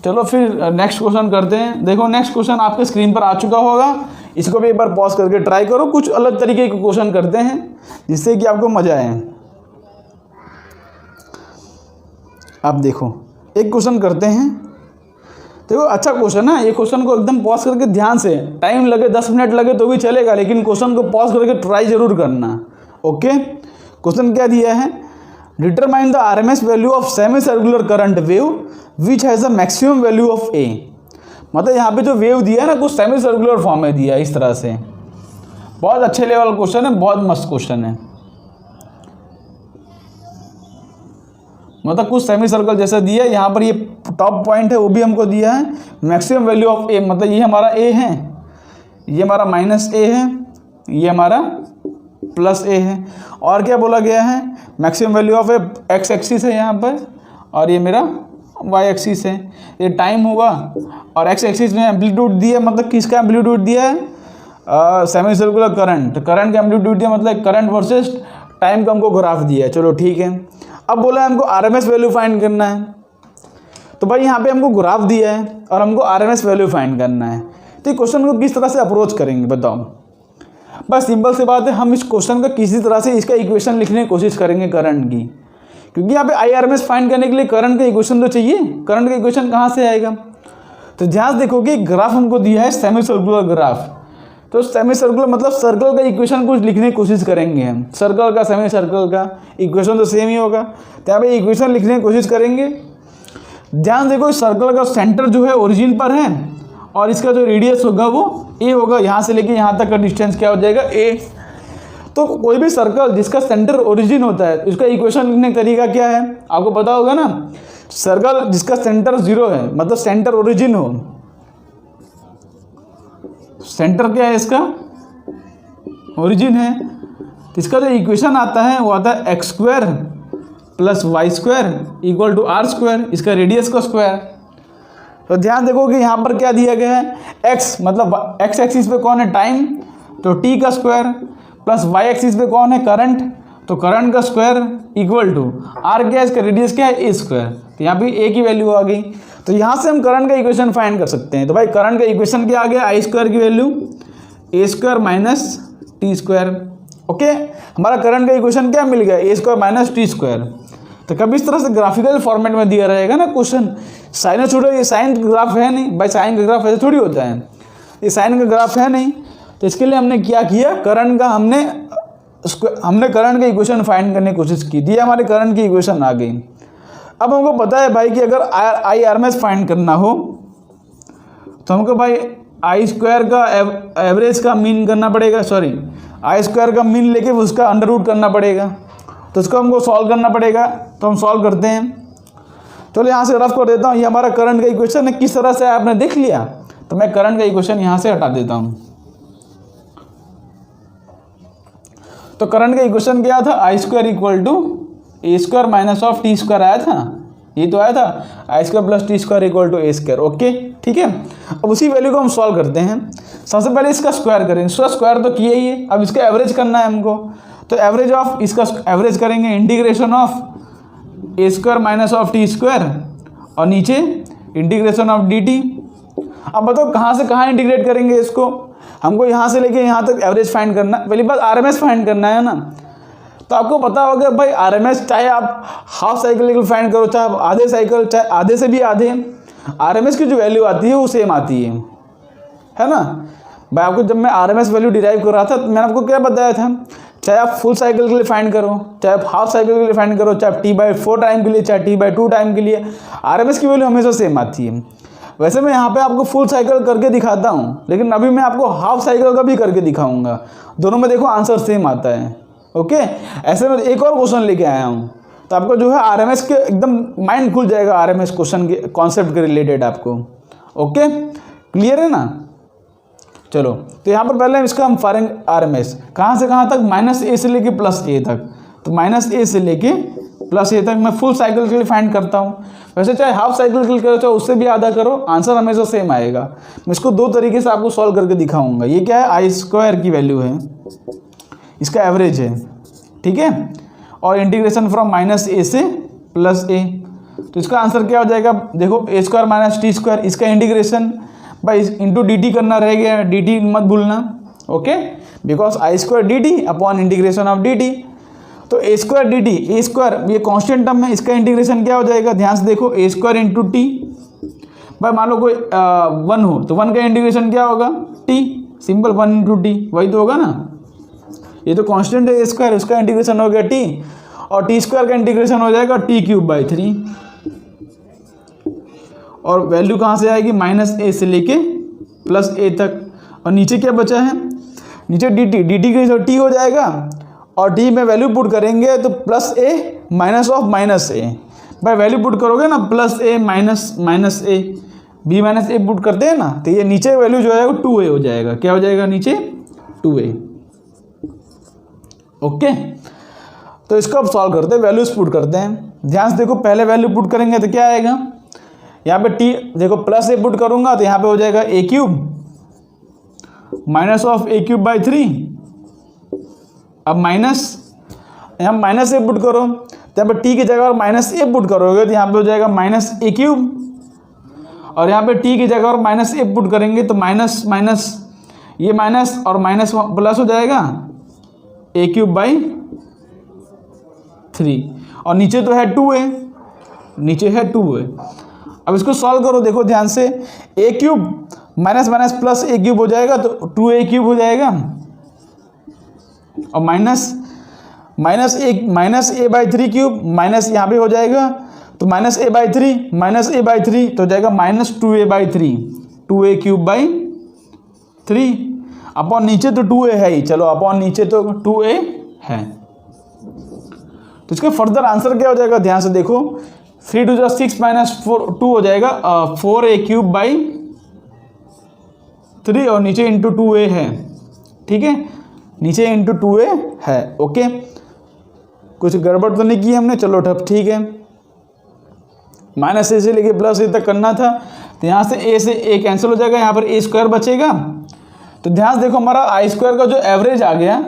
चलो फिर नेक्स्ट क्वेश्चन करते हैं। देखो नेक्स्ट क्वेश्चन आपके स्क्रीन पर आ चुका होगा, इसको भी एक बार पॉज करके ट्राई करो। कुछ अलग तरीके के क्वेश्चन करते हैं जिससे कि आपको मजा आए। आप देखो एक क्वेश्चन करते हैं, देखो अच्छा क्वेश्चन है ये। क्वेश्चन को एकदम पॉज करके ध्यान से, टाइम लगे 10 मिनट लगे तो भी चलेगा, लेकिन क्वेश्चन को पॉज करके ट्राई जरूर करना। ओके, क्वेश्चन क्या दिया है, determine the RMS value of semi circular current wave which has a maximum value of A. मतलब यहाँ पे जो वेव दिया है ना, कुछ सेमी सर्कुलर फॉर्म में दिया है इस तरह से। बहुत अच्छे लेवल क्वेश्चन है, बहुत मस्त क्वेश्चन है। मतलब कुछ सेमी सर्कल जैसा दिया है। यहाँ पर ये टॉप पॉइंट है वो भी हमको दिया है, मैक्सिमम वैल्यू ऑफ ए। मतलब ये हमारा ए है, ये हमारा -a है, ये हमारा +a है। और क्या बोला गया है, maximum value of A x axis है यहाँ पर, और ये मेरा वाई एक्सिस है। ये टाइम होगा, और एक्स एक्सिस में एम्पलीट्यूड दिया, मतलब किसका एम्पलीट्यूड दिया है, सेमी सर्कुलर करंट का एम्पलीट्यूड दिया, मतलब करंट वर्सेस टाइम का हमको ग्राफ दिया है। चलो ठीक है। अब बोला है हमको आरएमएस वैल्यू फाइंड करना है, तो भाई यहाँ पे हमको ग्राफ दिया है और हमको आरएमएस वैल्यू फाइंड करना है। तो ये क्वेश्चन को किस तरह से अप्रोच करेंगे बताओ। बस सिंपल सी बात है, हम इस क्वेश्चन का किसी तरह से इसका इक्वेशन लिखने की कोशिश करेंगे करंट की, क्योंकि यहाँ पे आई आरएमएस फाइंड करने के लिए करंट का इक्वेशन तो चाहिए। करंट का इक्वेशन कहाँ से आएगा, तो ध्यान से देखोगे ग्राफ हमको दिया है सेमी सर्कुलर ग्राफ। तो सेमी सर्कुलर मतलब सर्कल का इक्वेशन कुछ लिखने की कोशिश करेंगे हम। सर्कल का सेमी सर्कल का इक्वेशन तो सेम ही होगा, तो यहाँ पे इक्वेशन लिखने की कोशिश करेंगे। ध्यान देखो इस सर्कल का सेंटर जो है ओरिजिन पर है, और इसका जो रेडियस होगा वो ए होगा। यहाँ से लेके यहाँ तक का डिस्टेंस क्या हो जाएगा, ए। तो कोई भी सर्कल जिसका सेंटर ओरिजिन होता है, उसका इक्वेशन लिखने का तरीका क्या है आपको पता होगा ना। सर्कल जिसका सेंटर 0 है, मतलब सेंटर ओरिजिन हो, सेंटर क्या है इसका, ओरिजिन है, तो इसका जो इक्वेशन आता है वो आता है x² + y² = r², इसका रेडियस का स्क्वायर। तो ध्यान देखो कि यहाँ पर क्या दिया गया है, x मतलब x एक्सिस पे कौन है, टाइम, तो t का स्क्वायर, प्लस y एक्सिस पे कौन है, करंट, तो करंट का स्क्वायर = r क्या है, इसका रेडियस क्या है, a²। तो यहाँ भी a की वैल्यू आ गई। तो यहाँ से हम करंट का इक्वेशन फाइंड कर सकते हैं। तो भाई करंट का इक्वेशन क्या आ गया, I² की वैल्यू a² - t²। ओके, हमारा करंट का इक्वेशन क्या मिल गया, a² - t²। तो कभी इस तरह से ग्राफिकल फॉर्मेट में दिया रहेगा ना क्वेश्चन। साइनोसॉइडल, ये साइन ग्राफ है नहीं भाई, साइन का ग्राफ ऐसे थोड़ी होता है, ये साइन का ग्राफ है नहीं। तो तो इसके लिए हमने क्या किया, करंट का हमने करंट का इक्वेशन फाइंड करने की कोशिश की थी, हमारे करंट की इक्वेशन आ गई। अब हमको पता है भाई कि अगर I R M S find करना हो तो हमको भाई आई स्क्वायर का एवरेज का मीन करना पड़ेगा, सॉरी आई स्क्वायर का मीन लेके उसका अंडर रूट करना पड़ेगा, तो इसको हमको सॉल्व करना पड़ेगा। तो हम सॉल्व करते हैं। चलो यहाँ से रफ कर देता हूँ, ये हमारा करंट का इक्वेशन है, किस तरह से आपने देख लिया। तो मैं करंट का इक्वेशन यहाँ से हटा देता हूँ। तो करंट का इक्वेशन क्या था, I square equal to A square minus of T square आया था, ये तो आया था, I square plus T square equal to A square. Okay ठीक है। अब उसी वैल्यू को हम सॉल्व करते हैं। सबसे पहले इसका स्क्वायर करेंगे, इसका स्क्वायर तो किया ही है, अब इसका एवरेज करना है हमको। तो एवरेज ऑफ इसका एवरेज करेंगे, integration of A square minus of T square और नीचे इंटीग्रेशन ऑफ डी टी। अब बताओ कहाँ से कहाँ इंटीग्रेट करेंगे इसको, हमको यहाँ से लेके यहाँ तक एवरेज फाइंड करना, पहली बात आरएमएस फाइंड करना है ना। तो आपको पता होगा भाई आरएमएस चाहे आप हाफ साइकिल फाइंड करो, चाहे आप आधे साइकिल, चाहे आधे से भी आधे, आरएमएस की जो वैल्यू आती है वो सेम आती है ना भाई। आपको जब मैं आरएमएस वैल्यू डिराइव कर रहा था तो मैंने आपको क्या बताया था, चाहे आप फुल साइकिल के लिए फाइंड करो, चाहे आप हाफ साइकिल के लिए फाइंड करो, चाहे आप T/4 टाइम के लिए, चाहे T/2 टाइम के लिए, आरएमएस की वैल्यू हमेशा सेम आती है। वैसे मैं यहाँ पे आपको फुल साइकिल करके दिखाता हूँ, लेकिन अभी मैं आपको हाफ साइकिल का भी करके दिखाऊंगा, दोनों में देखो आंसर सेम आता है। ओके, ऐसे में एक और क्वेश्चन लेके आया हूँ, तो आपको जो है आरएमएस के एकदम माइंड खुल जाएगा, आरएमएस क्वेश्चन के कॉन्सेप्ट के रिलेटेड आपको। ओके क्लियर है ना। चलो तो यहाँ पर पहले इसका हम फारेंगे आरएमएस, कहाँ से कहाँ तक, -a से लेके +a तक। तो -a से लेके +a तक मैं फुल साइकिल के लिए फाइंड करता हूँ। वैसे चाहे हाफ साइकिल के लिए करो, चाहे उससे भी आधा करो, आंसर हमेशा सेम आएगा। मैं इसको दो तरीके से आपको सॉल्व करके दिखाऊंगा। ये क्या है, आई स्क्वायर की वैल्यू है, इसका एवरेज है, ठीक है, और इंटीग्रेशन फ्रॉम -a से +a। तो इसका आंसर क्या हो जाएगा, देखो a square minus T square, इसका इंटीग्रेशन भाई इंटू डी टी करना रह गया, डी टी मत भूलना। Okay, because I square D T upon integration of D T. तो ए स्क्वायर डी टी, ए स्क्वायर ये कांस्टेंट टर्म है, इसका इंटीग्रेशन क्या हो जाएगा, ध्यान से देखो, ए स्क्वायर इंटू टी। भाई मान लो कोई 1 हो तो 1 का इंटीग्रेशन क्या होगा, टी, सिंपल 1 इंटू टी, वही तो होगा ना। ये तो कांस्टेंट है ए स्क्वायर, उसका इंटीग्रेशन हो गया टी, और टी स्क्वायर का इंटीग्रेशन हो जाएगा t³/3। और वैल्यू कहाँ से आएगी, -a से लेके +a तक। और नीचे क्या बचा है, नीचे dt के जो t हो जाएगा, और t में वैल्यू पुट करेंगे तो +a माइनस ऑफ -a। भाई वैल्यू पुट करोगे ना, +a minus a, b minus a put करते हैं ना, तो ये नीचे वैल्यू जो है वो 2a हो जाएगा। क्या हो जाएगा नीचे, 2a। ओके, तो इसको अब सॉल्व करते हैं, वैल्यूज पुट करते हैं। ध्यान से देखो, पहले वैल्यू पुट करेंगे तो क्या आएगा, यहाँ पे t देखो +a पुट करूंगा तो यहाँ पे हो जाएगा a³ माइनस ऑफ a³/3। अब माइनस, यहाँ -a पुट करो तो यहाँ पे t की जगह और -a पुट करोगे तो यहाँ पे हो जाएगा -a³। और यहाँ पे t की जगह और -a पुट करेंगे तो माइनस माइनस, ये माइनस और माइनस प्लस हो जाएगा a³/3। और नीचे तो है 2a, नीचे है 2a। अब इसको सॉल्व करो, देखो ध्यान से, a³ minus minus plus a³ हो जाएगा तो 2a³ हो जाएगा, और -a/3³ माइनस यहाँ पे हो जाएगा तो -a/3 तो जाएगा -2a/3, 2a³/3 अपॉन नीचे तो 2a है ही, चलो अपॉन नीचे तो 2a है। तो इसका फर्दर आंसर क्या हो जाएगा, ध्यान से देखो, 3 × 6 - 2 हो जाएगा 4a³/3 और नीचे इंटू 2a है, ठीक है, नीचे इंटू 2a है। ओके, कुछ गड़बड़ तो नहीं की हमने, चलो तब ठीक है। -a से लेके +a तक करना था, तो यहाँ से a से a कैंसिल हो जाएगा, यहाँ पर a² बचेगा। तो ध्यान से देखो, हमारा आई स्क्वायर का जो एवरेज आ गया,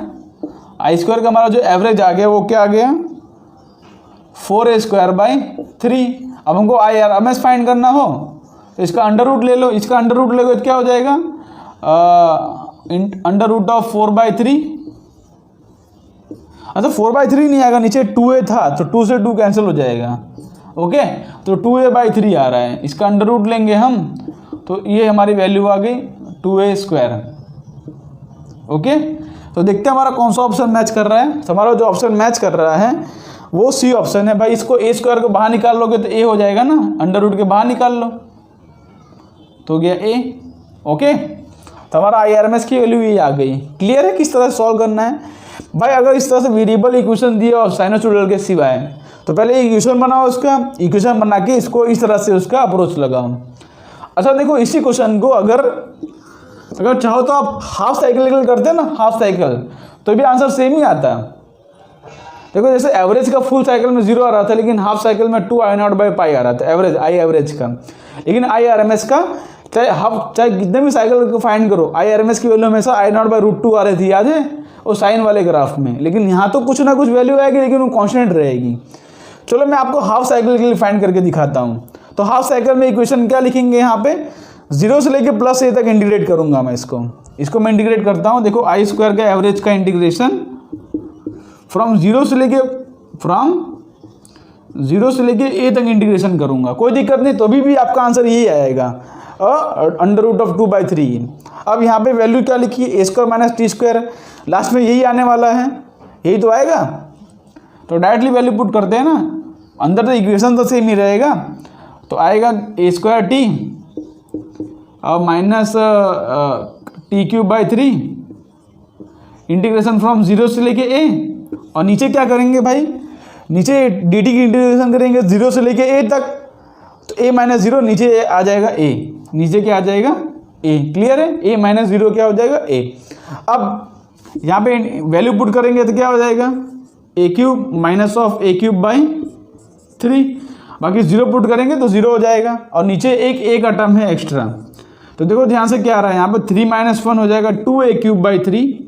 आई स्क्वायर का हमारा जो एवरेज आ गया वो क्या आ गया, 4a²/3। अब हमको IRMS फाइंड करना हो तो इसका अंडर रूट ले लो, इसका अंडर रूट लेगे तो क्या हो जाएगा, √4/3। अच्छा 4/3 नहीं आएगा, नीचे 2a था तो 2 से 2 कैंसिल हो जाएगा। ओके, तो 2a/3 आ रहा है, इसका अंडर रूट लेंगे हम तो ये हमारी वैल्यू आ गई 2a²। ओके, तो देखते हैं हमारा कौन सा ऑप्शन मैच कर रहा है। तो हमारा जो ऑप्शन मैच कर रहा है वो सी ऑप्शन है भाई। इसको ए स्क्वायर को बाहर निकाल लोगे तो ए हो जाएगा ना, अंडर रूट के बाहर निकाल लो तो हो गया ए। ओके, तो हमारा IRMS की वैल्यू ये आ गई। क्लियर है किस तरह से सॉल्व करना है भाई। अगर इस तरह से वेरिएबल इक्वेशन दिए और साइनोसॉइडल के सिवाय, तो पहले इक्वेशन बनाओ, उसका इक्वेशन बना के इसको इस तरह से उसका अप्रोच लगाओ। अच्छा देखो, इसी क्वेश्चन को अगर चाहो तो आप हाफ साइकिल करते हैं ना, हाफ साइकिल, तो भी आंसर सेम ही आता है। देखो जैसे एवरेज का फुल साइकिल में 0 आ रहा था, लेकिन हाफ साइकिल में 2I0/π आ रहा था एवरेज, आई एवरेज का। लेकिन IRMS का चाहे कितने भी साइकिल को फाइंड करो, IRMS की वैल्यू हमेशा I0/√2 आ रही थी, याद है वो साइन वाले ग्राफ में। लेकिन यहाँ तो कुछ ना कुछ वैल्यू आएगी, लेकिन वो कॉन्स्टेंट रहेगी। चलो मैं आपको हाफ साइकिल के लिए फाइंड करके दिखाता हूँ। तो हाफ साइकिल में इक्वेशन क्या लिखेंगे, यहाँ पे 0 से लेके +a तक इंटीग्रेट करूंगा मैं इसको मैं इंटीग्रेट करता हूँ। देखो I² का एवरेज का इंटीग्रेशन फ्रॉम 0 से लेके a तक इंटीग्रेशन करूंगा, कोई दिक्कत नहीं, तो भी आपका आंसर यही आएगा, √2/3। अब यहाँ पे वैल्यू क्या लिखी है, a² - t², लास्ट में यही आने वाला है, यही तो आएगा। तो डायरेक्टली वैल्यू पुट करते हैं ना, अंदर तो इक्वेशन तो सेम ही रहेगा। तो आएगा a² t और -t³/3 इंटीग्रेशन फ्रॉम 0 से लेके a। और नीचे क्या करेंगे भाई, नीचे dt की इंटीग्रेशन करेंगे 0 से लेके a तक, तो a - 0 नीचे आ जाएगा a, नीचे क्या आ जाएगा a। क्लियर है, a - 0 क्या हो जाएगा a। अब यहाँ पे वैल्यू पुट करेंगे तो क्या हो जाएगा a³ - a³/3, बाकी 0 पुट करेंगे तो 0 हो जाएगा, और नीचे एक का टर्म है एक्स्ट्रा। तो देखो ध्यान से क्या आ रहा है यहाँ पे, 3 - 1 हो जाएगा 2a³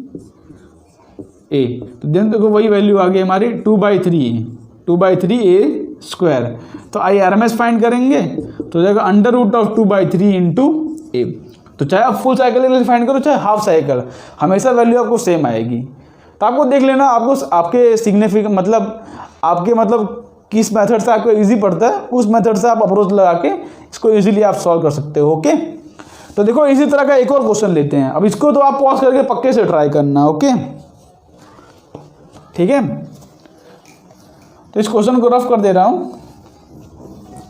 a। तो देन देखो वही वैल्यू आ गई हमारी 2/3a²। तो IRMS फाइंड करेंगे तो जाएगा √2/3 × a। तो चाहे आप फुल साइकिल के लिए फाइंड करो चाहे हाफ साइकिल, हमेशा वैल्यू आपको सेम आएगी। तो आपको देख लेना, आपको आपके सिग्निफिकेंट मतलब किस मेथड से आपको इजी पड़ता है, उस मेथड से आप अप्रोच लगा के इसको इजीली आप सॉल्व कर सकते हो। ओके, तो देखो इसी तरह का एक और क्वेश्चन लेते हैं। अब इसको तो आप पॉज करके पक्के से ट्राई करना। ओके ठीक है, तो इस क्वेश्चन को रफ कर दे रहा हूं।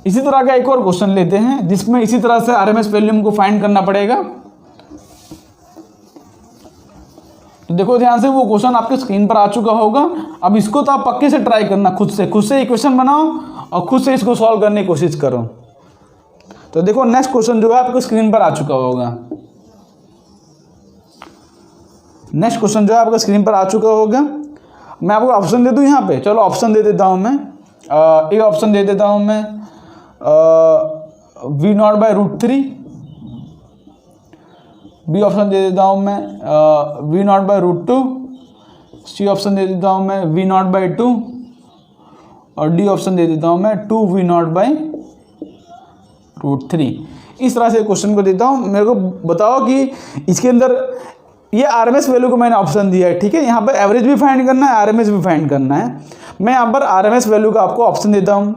इसी तरह का एक और क्वेश्चन लेते हैं जिसमें इसी तरह से RMS वैल्यू हमको फाइंड करना पड़ेगा। तो देखो ध्यान से, वो क्वेश्चन आपके स्क्रीन पर आ चुका होगा। अब इसको तो आप पक्के से ट्राई करना, खुद से इक्वेशन बनाओ और खुद से इसको सॉल्व करने की कोशिश करो। तो देखो नेक्स्ट क्वेश्चन जो है आपके स्क्रीन पर आ चुका होगा। नेक्स्ट क्वेश्चन जो है आपके स्क्रीन पर आ चुका होगा। मैं आपको ऑप्शन दे दूं यहाँ पे, चलो ऑप्शन दे देता हूँ मैं। एक ऑप्शन दे देता हूँ मैं V0/√3, बी ऑप्शन दे देता हूँ मैं V0/√2, सी ऑप्शन दे देता हूँ मैं V0/2 और डी ऑप्शन दे देता हूँ मैं 2V0/√3। इस तरह से क्वेश्चन को देता हूँ। मेरे को बताओ कि इसके अंदर ये RMS वैल्यू को मैंने ऑप्शन दिया है, ठीक है। यहाँ पर एवरेज भी फाइंड करना है, RMS भी फाइंड करना है। मैं यहाँ पर RMS वैल्यू का आपको ऑप्शन देता हूँ।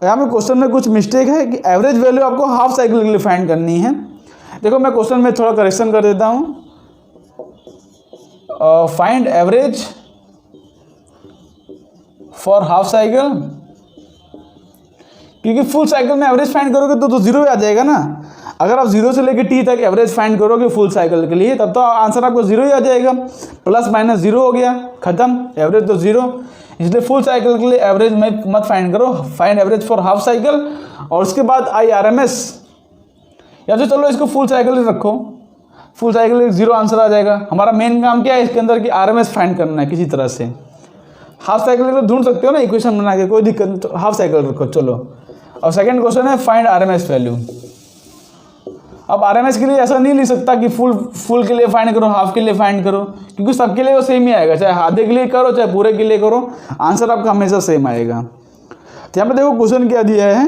यहाँ पे क्वेश्चन में कुछ मिस्टेक है कि एवरेज वैल्यू आपको हाफ साइकिल के लिए फाइंड करनी है। देखो मैं क्वेश्चन में थोड़ा करेक्शन कर देता हूँ। Find average for half cycle, क्योंकि फुल साइकिल में एवरेज फाइंड करोगे तो 0 आ जाएगा ना। अगर आप 0 से लेकर t तक एवरेज फाइंड करोगे फुल साइकिल के लिए, तब तो आंसर आपको 0 ही आ जाएगा। ±0 हो गया, खत्म, एवरेज तो 0। इसलिए फुल साइकिल के लिए एवरेज में मत फाइंड करो, find average for half cycle. और उसके बाद IRMS, या तो चलो इसको फुल साइकिल रखो, फुल साइकिल 0 आंसर आ जाएगा। हमारा मेन काम क्या है इसके अंदर कि RMS फाइंड करना है किसी तरह से। हाफ साइकिल तो ढूंढ सकते हो ना इक्वेशन बना के, कोई दिक्कत नहीं, तो हाफ साइकिल रखो चलो। और सेकंड क्वेश्चन है फाइंड RMS वैल्यू। अब RMS के लिए ऐसा नहीं लिख सकता कि फुल के लिए फाइंड करो, हाफ के लिए फाइंड करो, क्योंकि सबके लिए वो सेम ही आएगा, चाहे आधे के लिए करो चाहे पूरे के लिए करो, आंसर आपका हमेशा सेम आएगा। तो यहाँ पे देखो क्वेश्चन क्या दिया है,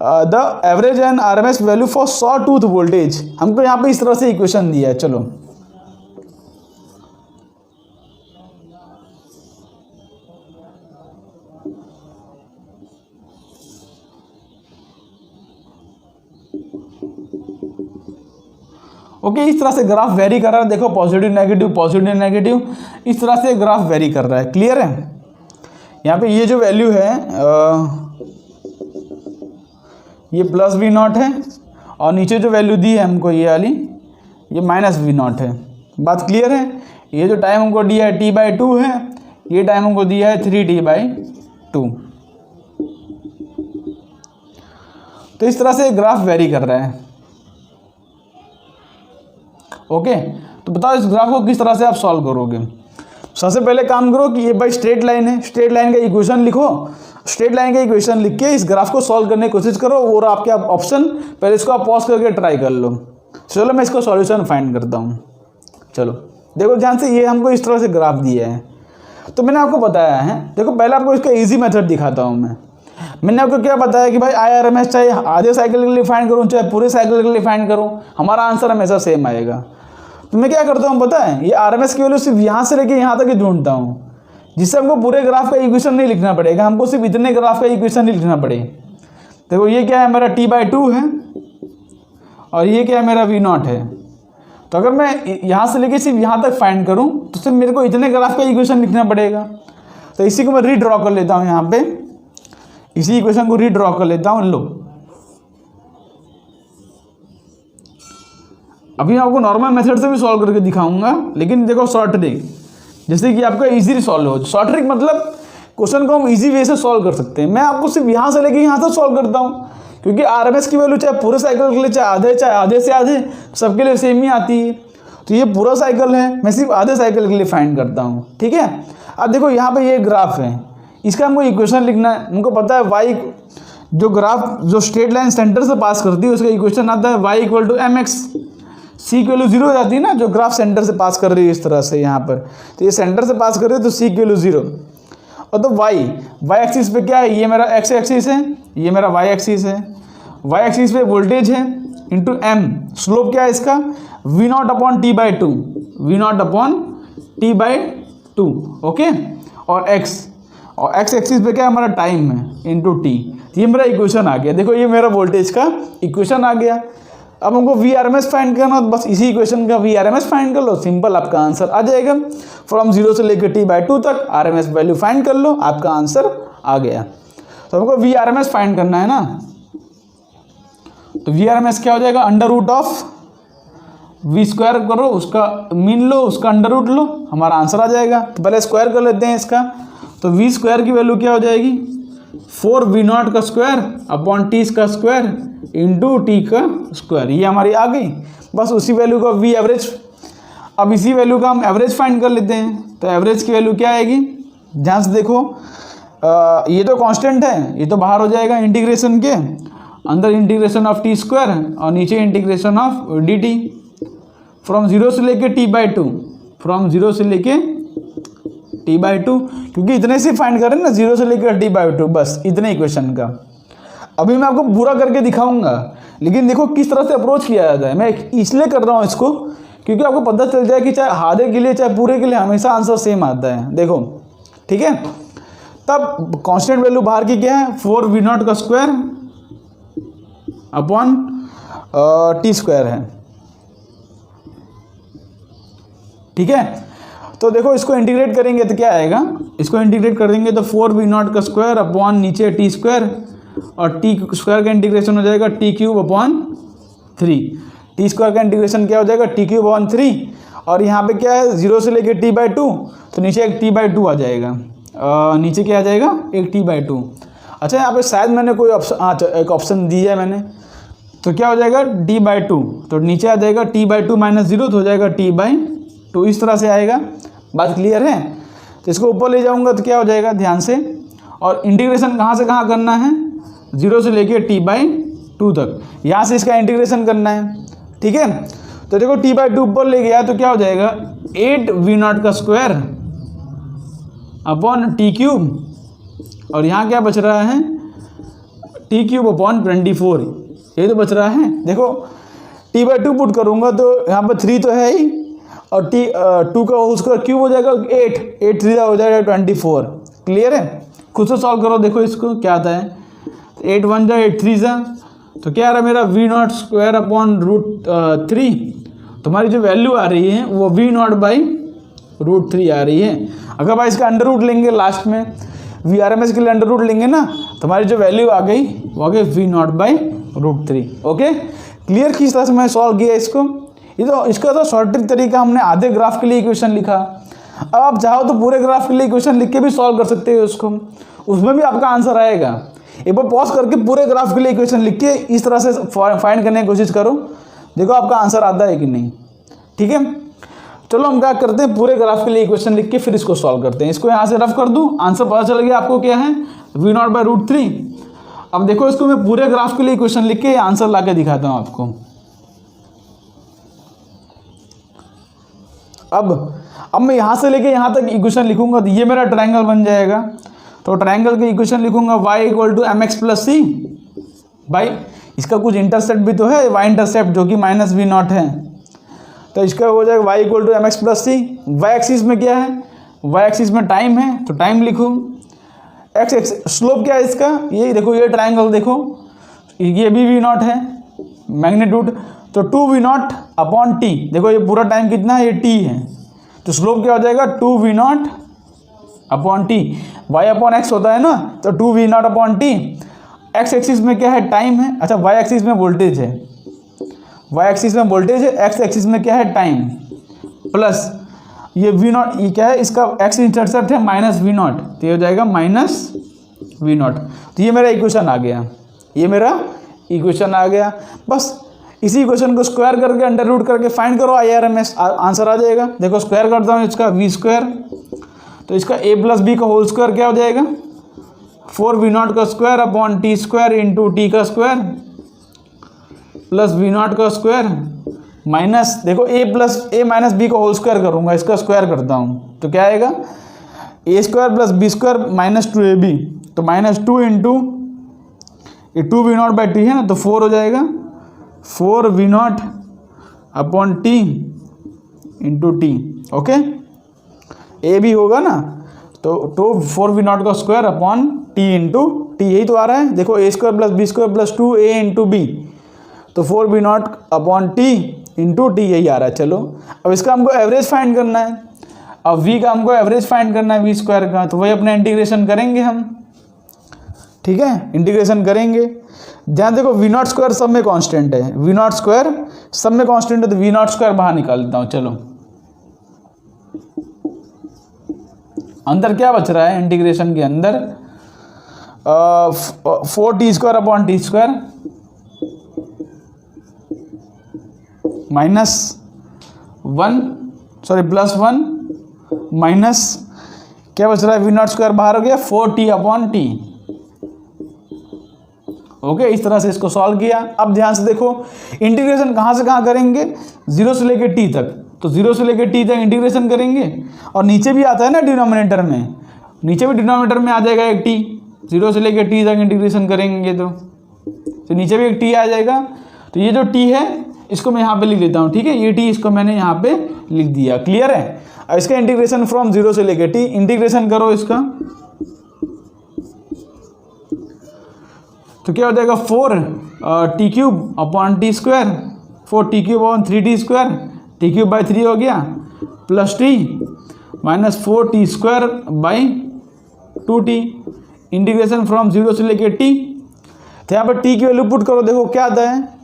the average and RMS value for saw tooth voltage. हमको यहाँ पे इस तरह से इक्वेशन दिया है। चलो ओके, इस तरह से ग्राफ वेरी कर रहा है, देखो पॉजिटिव नेगेटिव, इस तरह से ग्राफ वेरी कर रहा है। क्लियर है? यहाँ पे ये जो वैल्यू है ये प्लस वी नॉट है, और नीचे जो वैल्यू दी है हमको ये वाली, ये माइनस वी नॉट है। बात क्लियर है? ये जो टाइम हमको दिया है t/2 है, ये टाइम हमको दिया है 3t/2। तो इस तरह से ग्राफ वेरी कर रहा है। ओके, तो बताओ इस ग्राफ को किस तरह से आप सॉल्व करोगे। सबसे पहले काम करो कि ये भाई स्ट्रेट लाइन है, स्ट्रेट लाइन का इक्वेशन लिखो, स्ट्रेट लाइन का इक्वेशन लिख के इस ग्राफ को सॉल्व करने की कोशिश करो, और आपके ऑप्शन पहले इसको आप पॉज करके ट्राई कर लो। चलो मैं इसको सॉल्यूशन फाइंड करता हूँ। चलो देखो ध्यान से, ये हमको इस तरह से ग्राफ दिया है, तो मैंने आपको बताया है, देखो पहले आपको इसका ईजी मेथड दिखाता हूँ मैंने आपको क्या बताया कि भाई IRMS चाहे आधे साइकिल के लिए फाइंड करूँ चाहे पूरे साइकिल के लिए फाइंड करूँ, हमारा आंसर हमेशा सेम आएगा। तो मैं क्या करता हूँ पता है, ये RMS की वैल्यू सिर्फ यहाँ से लेके यहाँ तक ही ढूंढता हूँ, जिससे हमको पूरे ग्राफ का इक्वेशन नहीं लिखना पड़ेगा, हमको सिर्फ इतने ग्राफ का इक्वेशन नहीं लिखना पड़े। देखो ये क्या है, मेरा t/2 है, और ये क्या है, मेरा v0 है। तो अगर मैं यहाँ से लेके सिर्फ यहाँ तक फाइंड करूँ तो सिर्फ मेरे को इतने ग्राफ का इक्वेशन लिखना पड़ेगा। तो इसी को मैं रीड्रॉ कर लेता हूँ, यहाँ पे इसी इक्वेशन को रीड्रॉ कर लेता हूँ। लो अभी आपको नॉर्मल मेथड से भी सॉल्व करके दिखाऊंगा, लेकिन देखो शॉर्ट ट्रिक, जैसे कि आपका इजीली सॉल्व हो। शॉर्ट ट्रिक मतलब क्वेश्चन को हम इजी वे से सॉल्व कर सकते हैं। मैं आपको सिर्फ यहाँ से लेके यहाँ तक सॉल्व करता हूँ, क्योंकि RMS की वैल्यू चाहे पूरे साइकिल के लिए चाहे आधे से आधे सबके लिए सेम ही आती है। तो ये पूरा साइकिल है, मैं सिर्फ आधे साइकिल के लिए फाइंड करता हूँ। ठीक है, अब देखो यहाँ पे ये ग्राफ है, इसका हमको इक्वेशन लिखना है। हमको पता है y जो ग्राफ जो स्ट्रेट लाइन सेंटर से पास करती है उसका इक्वेशन आता है y = mx। c की वैल्यू 0 हो जाती है ना, जो ग्राफ सेंटर से पास कर रही है इस तरह से यहाँ पर, तो ये सेंटर से पास कर रही है तो c की वैल्यू 0। और तो y एक्सिस पे क्या है, ये मेरा x एक्सिस है, ये मेरा y एक्सिस है। y एक्सिस पे वोल्टेज है इंटू m, स्लोप क्या है इसका v0/t/2, v0/t/2। ओके, और x एक्सिस पे क्या है, हमारा टाइम है इंटू t। ये मेरा इक्वेशन आ गया। देखो ये मेरा वोल्टेज का इक्वेशन आ गया। अब हमको VRMS फाइंड करना, तो बस इसी इक्वेशन का VRMS फाइंड कर लो, सिंपल आपका आंसर आ जाएगा। फ्रॉम 0 से लेकर t/2 तक RMS वैल्यू फाइंड कर लो, आपका आंसर आ गया। तो हमको VRMS फाइंड करना है ना, तो VRMS क्या हो जाएगा, √v² करो, उसका मीन लो, उसका अंडर रूट लो, हमारा आंसर आ जाएगा। तो पहले स्क्वायर कर लेते हैं इसका। तो v² की वैल्यू क्या हो जाएगी, 4v0 का स्क्वायर अपॉन t का स्क्वायर इंटू t का स्क्वायर, ये हमारी आ गई। बस उसी वैल्यू का v एवरेज, अब इसी वैल्यू का हम एवरेज फाइंड कर लेते हैं। तो एवरेज की वैल्यू क्या आएगी, ध्यान से देखो, ये तो कांस्टेंट है, ये तो बाहर हो जाएगा इंटीग्रेशन के अंदर, इंटीग्रेशन ऑफ t स्क्वायर और नीचे इंटीग्रेशन ऑफ dt। फ्रॉम 0 से लेके t/2, फ्रॉम 0 से लेके t/2, क्योंकि इतने से फाइंड करें ना, 0 से लेकर t/2, बस इतने इक्वेशन का। अभी मैं आपको पूरा करके दिखाऊंगा, लेकिन देखो किस तरह से अप्रोच किया जाता है। मैं इसलिए कर रहा हूँ इसको क्योंकि आपको पता चल जाए कि चाहे आधे के लिए चाहे पूरे के लिए हमेशा आंसर सेम आता है। देखो ठीक है, तब कांस्टेंट वैल्यू बाहर की क्या है, 4v0 का स्क्वायर अपॉन t स्क्वायर है। ठीक है, तो देखो इसको इंटीग्रेट करेंगे तो क्या आएगा, इसको इंटीग्रेट कर देंगे तो 4v0 का स्क्वायर अपॉन नीचे t स्क्वायर, और t स्क्वायर का इंटीग्रेशन हो जाएगा t³ t स्क्वायर का इंटीग्रेशन क्या हो जाएगा t³ और यहाँ पे क्या है 0 से लेके t/2, तो नीचे एक t/2 आ जाएगा, नीचे क्या आ जाएगा एक t/2। अच्छा यहाँ पे शायद मैंने कोई ऑप्शन, हाँ एक ऑप्शन दिया है मैंने, तो क्या हो जाएगा t/2, तो नीचे आ जाएगा t/2 - 0, तो हो जाएगा t/2, इस तरह से आएगा। बात क्लियर है? तो इसको ऊपर ले जाऊंगा तो क्या हो जाएगा, ध्यान से, और इंटीग्रेशन कहाँ से कहाँ करना है, 0 से लेके t/2 तक, यहाँ से इसका इंटीग्रेशन करना है। ठीक है, तो देखो t/2 ऊपर ले गया तो क्या हो जाएगा 8v0 का स्क्वायर अपॉन t³, और यहाँ क्या बच रहा है t³ अपॉन 24, ये तो बच रहा है। देखो t/2 पुट करूँगा तो यहाँ पर 3 तो है ही, और t2 का उसका क्यूब हो जाएगा 8 3 हो जाएगा 24। क्लियर है? खुद से सॉल्व करो, देखो इसको क्या आता है, 8 1 8 3, तो क्या आ रहा है मेरा v0 स्क्वायर अपॉन √3, तुम्हारी जो वैल्यू आ रही है वो V0/√3 आ रही है। अगर भाई इसका अंडर रूट लेंगे लास्ट में, VRMS के लिए अंडर रूट लेंगे ना, तुम्हारी जो वैल्यू आ गई वो आ गई V0/√3। ओके, क्लियर किस तरह से मैं सॉल्व किया इसको। ये तो इसका तो शॉर्टेड तरीका, हमने आधे ग्राफ के लिए इक्वेशन लिखा। अब आप चाहो तो पूरे ग्राफ के लिए इक्वेशन लिख के भी सॉल्व कर सकते हो उसको, उसमें भी आपका आंसर आएगा। एक बार पॉज करके पूरे ग्राफ के लिए इक्वेशन लिख के इस तरह से फाइंड करने की कोशिश करो, देखो आपका आंसर आता है कि नहीं। ठीक है, चलो हम क्या करते हैं, पूरे ग्राफ के लिए इक्वेशन लिख के फिर इसको सॉल्व करते हैं। इसको यहाँ से रफ कर दूँ, आंसर पता चल गया आपको क्या है, V0/√3। अब देखो इसको मैं पूरे ग्राफ के लिए इक्वेशन लिख के आंसर ला के दिखाता हूँ आपको। अब मैं यहाँ से लेके यहाँ तक इक्वेशन लिखूंगा तो ये मेरा ट्रायंगल बन जाएगा। तो ट्रायंगल की इक्वेशन लिखूंगा y = mx + c। भाई इसका कुछ इंटरसेप्ट भी तो है, y इंटरसेप्ट जो कि -V0 है, तो इसका हो जाएगा y = mx + c। y axis में क्या है, y एक्सिस में टाइम है तो टाइम लिखूँ। x स्लोप क्या है इसका, ये देखो, ये ट्रायंगल देखो, ये भी V0 है मैग्नीट्यूड, तो 2V0/t। देखो ये पूरा टाइम कितना है, ये t है, तो स्लोप क्या हो जाएगा 2V0/t। y/x होता है ना, तो 2V0/t। x एक्सिस में क्या है, टाइम है। अच्छा, y एक्सिस में वोल्टेज है, y एक्सिस में वोल्टेज है, x एक्सिस में क्या है, टाइम, प्लस ये V0, ये क्या है, इसका x इंटरसेप्ट है -V0, तो ये हो जाएगा -V0। तो ये मेरा इक्वेशन आ गया, ये मेरा इक्वेशन आ गया। बस इसी इक्वेशन को स्क्वायर करके अंडर रूट करके फाइंड करो IRMS, आंसर आ जाएगा। देखो स्क्वायर करता हूँ इसका V², तो इसका a + b का होल स्क्वायर क्या हो जाएगा, 4V0² t² × t² plus V0 का स्क्वायर माइनस, देखो a - b का होल स्क्वायर करूँगा, इसका स्क्वायर करता हूँ तो क्या आएगा, a² + b² -2ab, तो -2 × ये 2V0/t है ना, तो 4 हो जाएगा, 4V0/t × t। ओके, a भी होगा ना, तो 4V0 का स्क्वायर t × t, यही तो आ रहा है। देखो a² + b² + 2a × b, तो 4V0/t × t यही आ रहा है। चलो अब इसका हमको एवरेज फाइंड करना है, अब v का हमको एवरेज फाइंड करना है V² का, तो वही अपना इंटीग्रेशन करेंगे हम। ठीक है, इंटीग्रेशन करेंगे। ध्यान देखो V0² सब में कांस्टेंट है, V0² सब में कांस्टेंट है, तो V0² बाहर निकाल देता हूँ। चलो अंदर क्या बच रहा है, इंटीग्रेशन के अंदर 4t² t² +1 माइनस क्या बच रहा है, V0² बाहर हो गया, 4t/t। ओके, इस तरह से इसको सॉल्व किया। अब ध्यान से देखो इंटीग्रेशन कहाँ से कहाँ करेंगे, 0 से लेकर t तक, तो 0 से लेकर t तक इंटीग्रेशन करेंगे, और नीचे भी आता है ना डिनोमिनेटर में, नीचे भी डिनोमिनेटर में आ जाएगा एक t, 0 से लेकर t तक इंटीग्रेशन करेंगे तो नीचे भी एक t आ जाएगा। तो ये जो t है इसको मैं यहाँ पे लिख देता हूँ। ठीक है, ये t इसको मैंने यहाँ पे लिख दिया। क्लियर है। अब इसका इंटीग्रेशन फ्रॉम 0 से लेकर t, इंटीग्रेशन करो इसका, तो क्या हो जाएगा 4t³ / t², 4t³ / 3t², t³ / 3 हो गया, plus t minus 4t² / 2t, integration from 0 से लेके t। तो यहाँ पर t की वैल्यू पुट करो, देखो क्या आता है,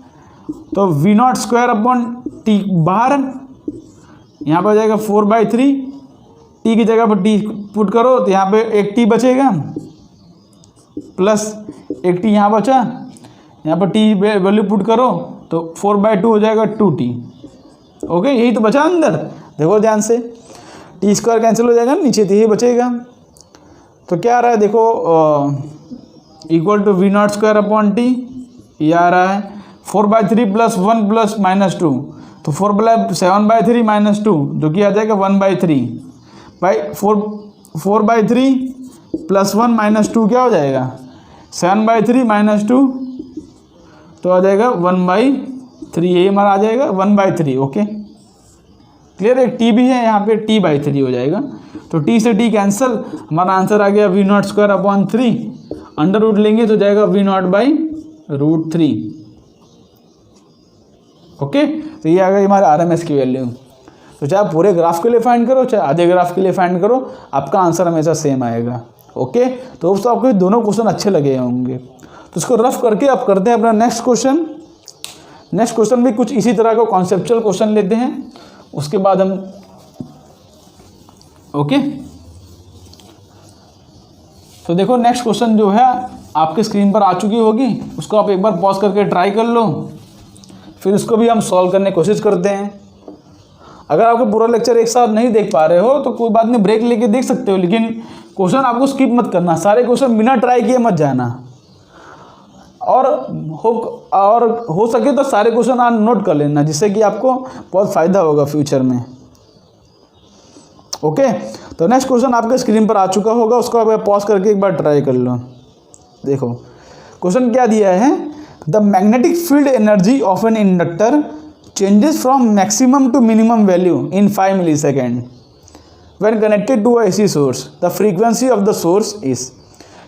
तो V0² t बाहर, यहाँ पर आ जाएगा 4/3, t की जगह पर t पुट करो तो यहाँ पे एक t बचेगा, प्लस एक t यहाँ बचा, यहाँ पर t वैल्यू पुट करो तो 4/2 हो जाएगा 2t। ओके, यही तो बचा अंदर, देखो ध्यान से, t² कैंसिल हो जाएगा, नीचे तो यही बचेगा। तो क्या आ रहा है देखो, इक्वल टू V0² t, ये आ रहा है 4/3 + 1 + -2, तो 7/3 - 2 जो कि आ जाएगा 1/3। भाई 4/3 + 1 - 2 क्या हो जाएगा, 7/3 - 2, तो आ जाएगा 1/3, ये हमारा आ जाएगा 1/3। ओके, क्लियर है। t भी है यहाँ पे, t/3 हो जाएगा, तो t से t कैंसिल, हमारा आंसर आ गया V0² / 3, अंडर रूट लेंगे तो जाएगा V0/√3। ओके, तो ये आ गई हमारे RMS की वैल्यू। तो चाहे पूरे ग्राफ के लिए फाइंड करो चाहे आधे ग्राफ के लिए फाइंड करो, आपका आंसर हमेशा सेम आएगा। ओके, तो दोस्तों आपको दोनों क्वेश्चन अच्छे लगे होंगे। तो इसको रफ करके आप करते हैं अपना नेक्स्ट क्वेश्चन। नेक्स्ट क्वेश्चन भी कुछ इसी तरह का कॉन्सेप्चुअल क्वेश्चन लेते हैं, उसके बाद हम ओके। तो देखो नेक्स्ट क्वेश्चन जो है आपके स्क्रीन पर आ चुकी होगी, उसको आप एक बार पॉज करके ट्राई कर लो, फिर उसको भी हम सॉल्व करने की कोशिश करते हैं। अगर आपको पूरा लेक्चर एक साथ नहीं देख पा रहे हो तो कोई बात नहीं, ब्रेक लेके देख सकते हो, लेकिन क्वेश्चन आपको स्किप मत करना, सारे क्वेश्चन बिना ट्राई किए मत जाना। और हो सके तो सारे क्वेश्चन आप नोट कर लेना, जिससे कि आपको बहुत फ़ायदा होगा फ्यूचर में। ओके, तो नेक्स्ट क्वेश्चन आपके स्क्रीन पर आ चुका होगा, उसको आप पॉज करके एक बार ट्राई कर लो। देखो क्वेश्चन क्या दिया है, the magnetic field energy of an inductor changes from maximum to minimum value in 5 millisecond when connected to a AC source, the frequency of the source is.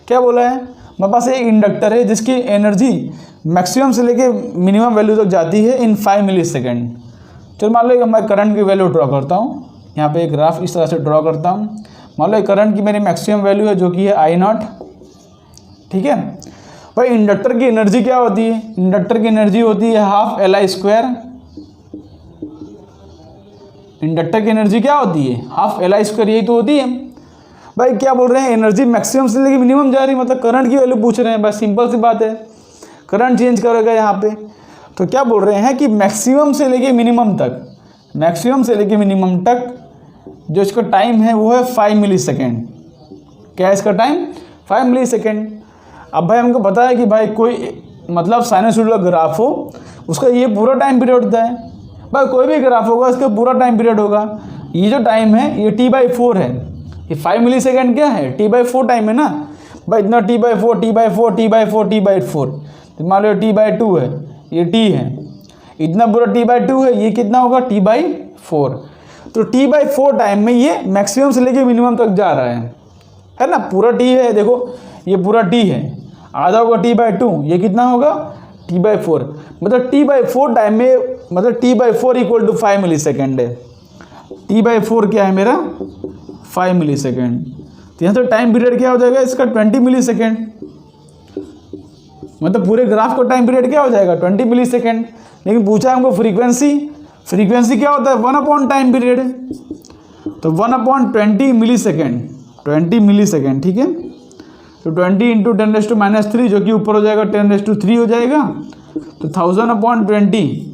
क्या बोला है, मेरे पास एक इंडक्टर है जिसकी एनर्जी मैक्सिमम से लेके मिनिमम वैल्यू तक जाती है इन 5 मिलीसेकेंड। चलो मान लो मैं करंट की वैल्यू ड्रॉ करता हूँ, यहाँ पे एक ग्राफ इस तरह से ड्रॉ करता हूँ। मान लो करंट की मेरी मैक्सिमम वैल्यू है जो कि है I0, ठीक है भाई। इंडक्टर की एनर्जी क्या होती है, इंडक्टर की एनर्जी होती है हाफ Li²। इंडक्टर की एनर्जी क्या होती है, हाफ Li², यही तो होती है भाई। क्या बोल रहे हैं, एनर्जी मैक्सिमम से लेके मिनिमम जा रही है, मतलब करंट की वैल्यू पूछ रहे हैं, बस सिंपल सी बात है, करंट चेंज करेगा यहाँ पे। तो क्या बोल रहे हैं कि मैक्सिमम से लेके मिनिमम तक, मैक्सिमम से लेके मिनिमम तक जो इसका टाइम है वो है 5 मिलीसेकेंड। क्या है इसका टाइम, 5 मिलीसेकेंड। अब भाई हमको पता है कि भाई कोई मतलब साइनसॉइडल ग्राफ हो उसका ये पूरा टाइम पीरियड होता है भाई, कोई भी ग्राफ होगा इसका पूरा टाइम पीरियड होगा। ये जो टाइम है ये T/4 है, ये 5 मिलीसेकेंड क्या है, T/4 टाइम है ना भाई। इतना T/4 T/4 T/4 T/4, तो मान लो T/2 है, ये T है, इतना पूरा T/2 है, ये कितना होगा T/4। तो T/4 टाइम में ये मैक्सिमम से लेके मिनिमम तक जा रहा है ना। पूरा T है, देखो ये पूरा T है, आधा होगा T/2, ये कितना होगा T/4। मतलब T/4 टाइम में, मतलब T/4 इक्वल टू 5 मिलीसेकेंड है। T/4 क्या है मेरा 5 मिलीसेकेंड। तो यहाँ तो टाइम पीरियड क्या हो जाएगा इसका 20 मिलीसेकेंड, मतलब पूरे ग्राफ का टाइम पीरियड क्या हो जाएगा 20 मिलीसेकेंड। लेकिन पूछा हमको फ्रीक्वेंसी, फ्रीक्वेंसी क्या होता है 1 टाइम पीरियड, तो 1/20 मिलीसेकेंड, 20 मिलीसेकेंड, ठीक है। तो 20 इंटू 10⁻³ जो कि ऊपर हो जाएगा 10⁻³ हो जाएगा, तो 1000/20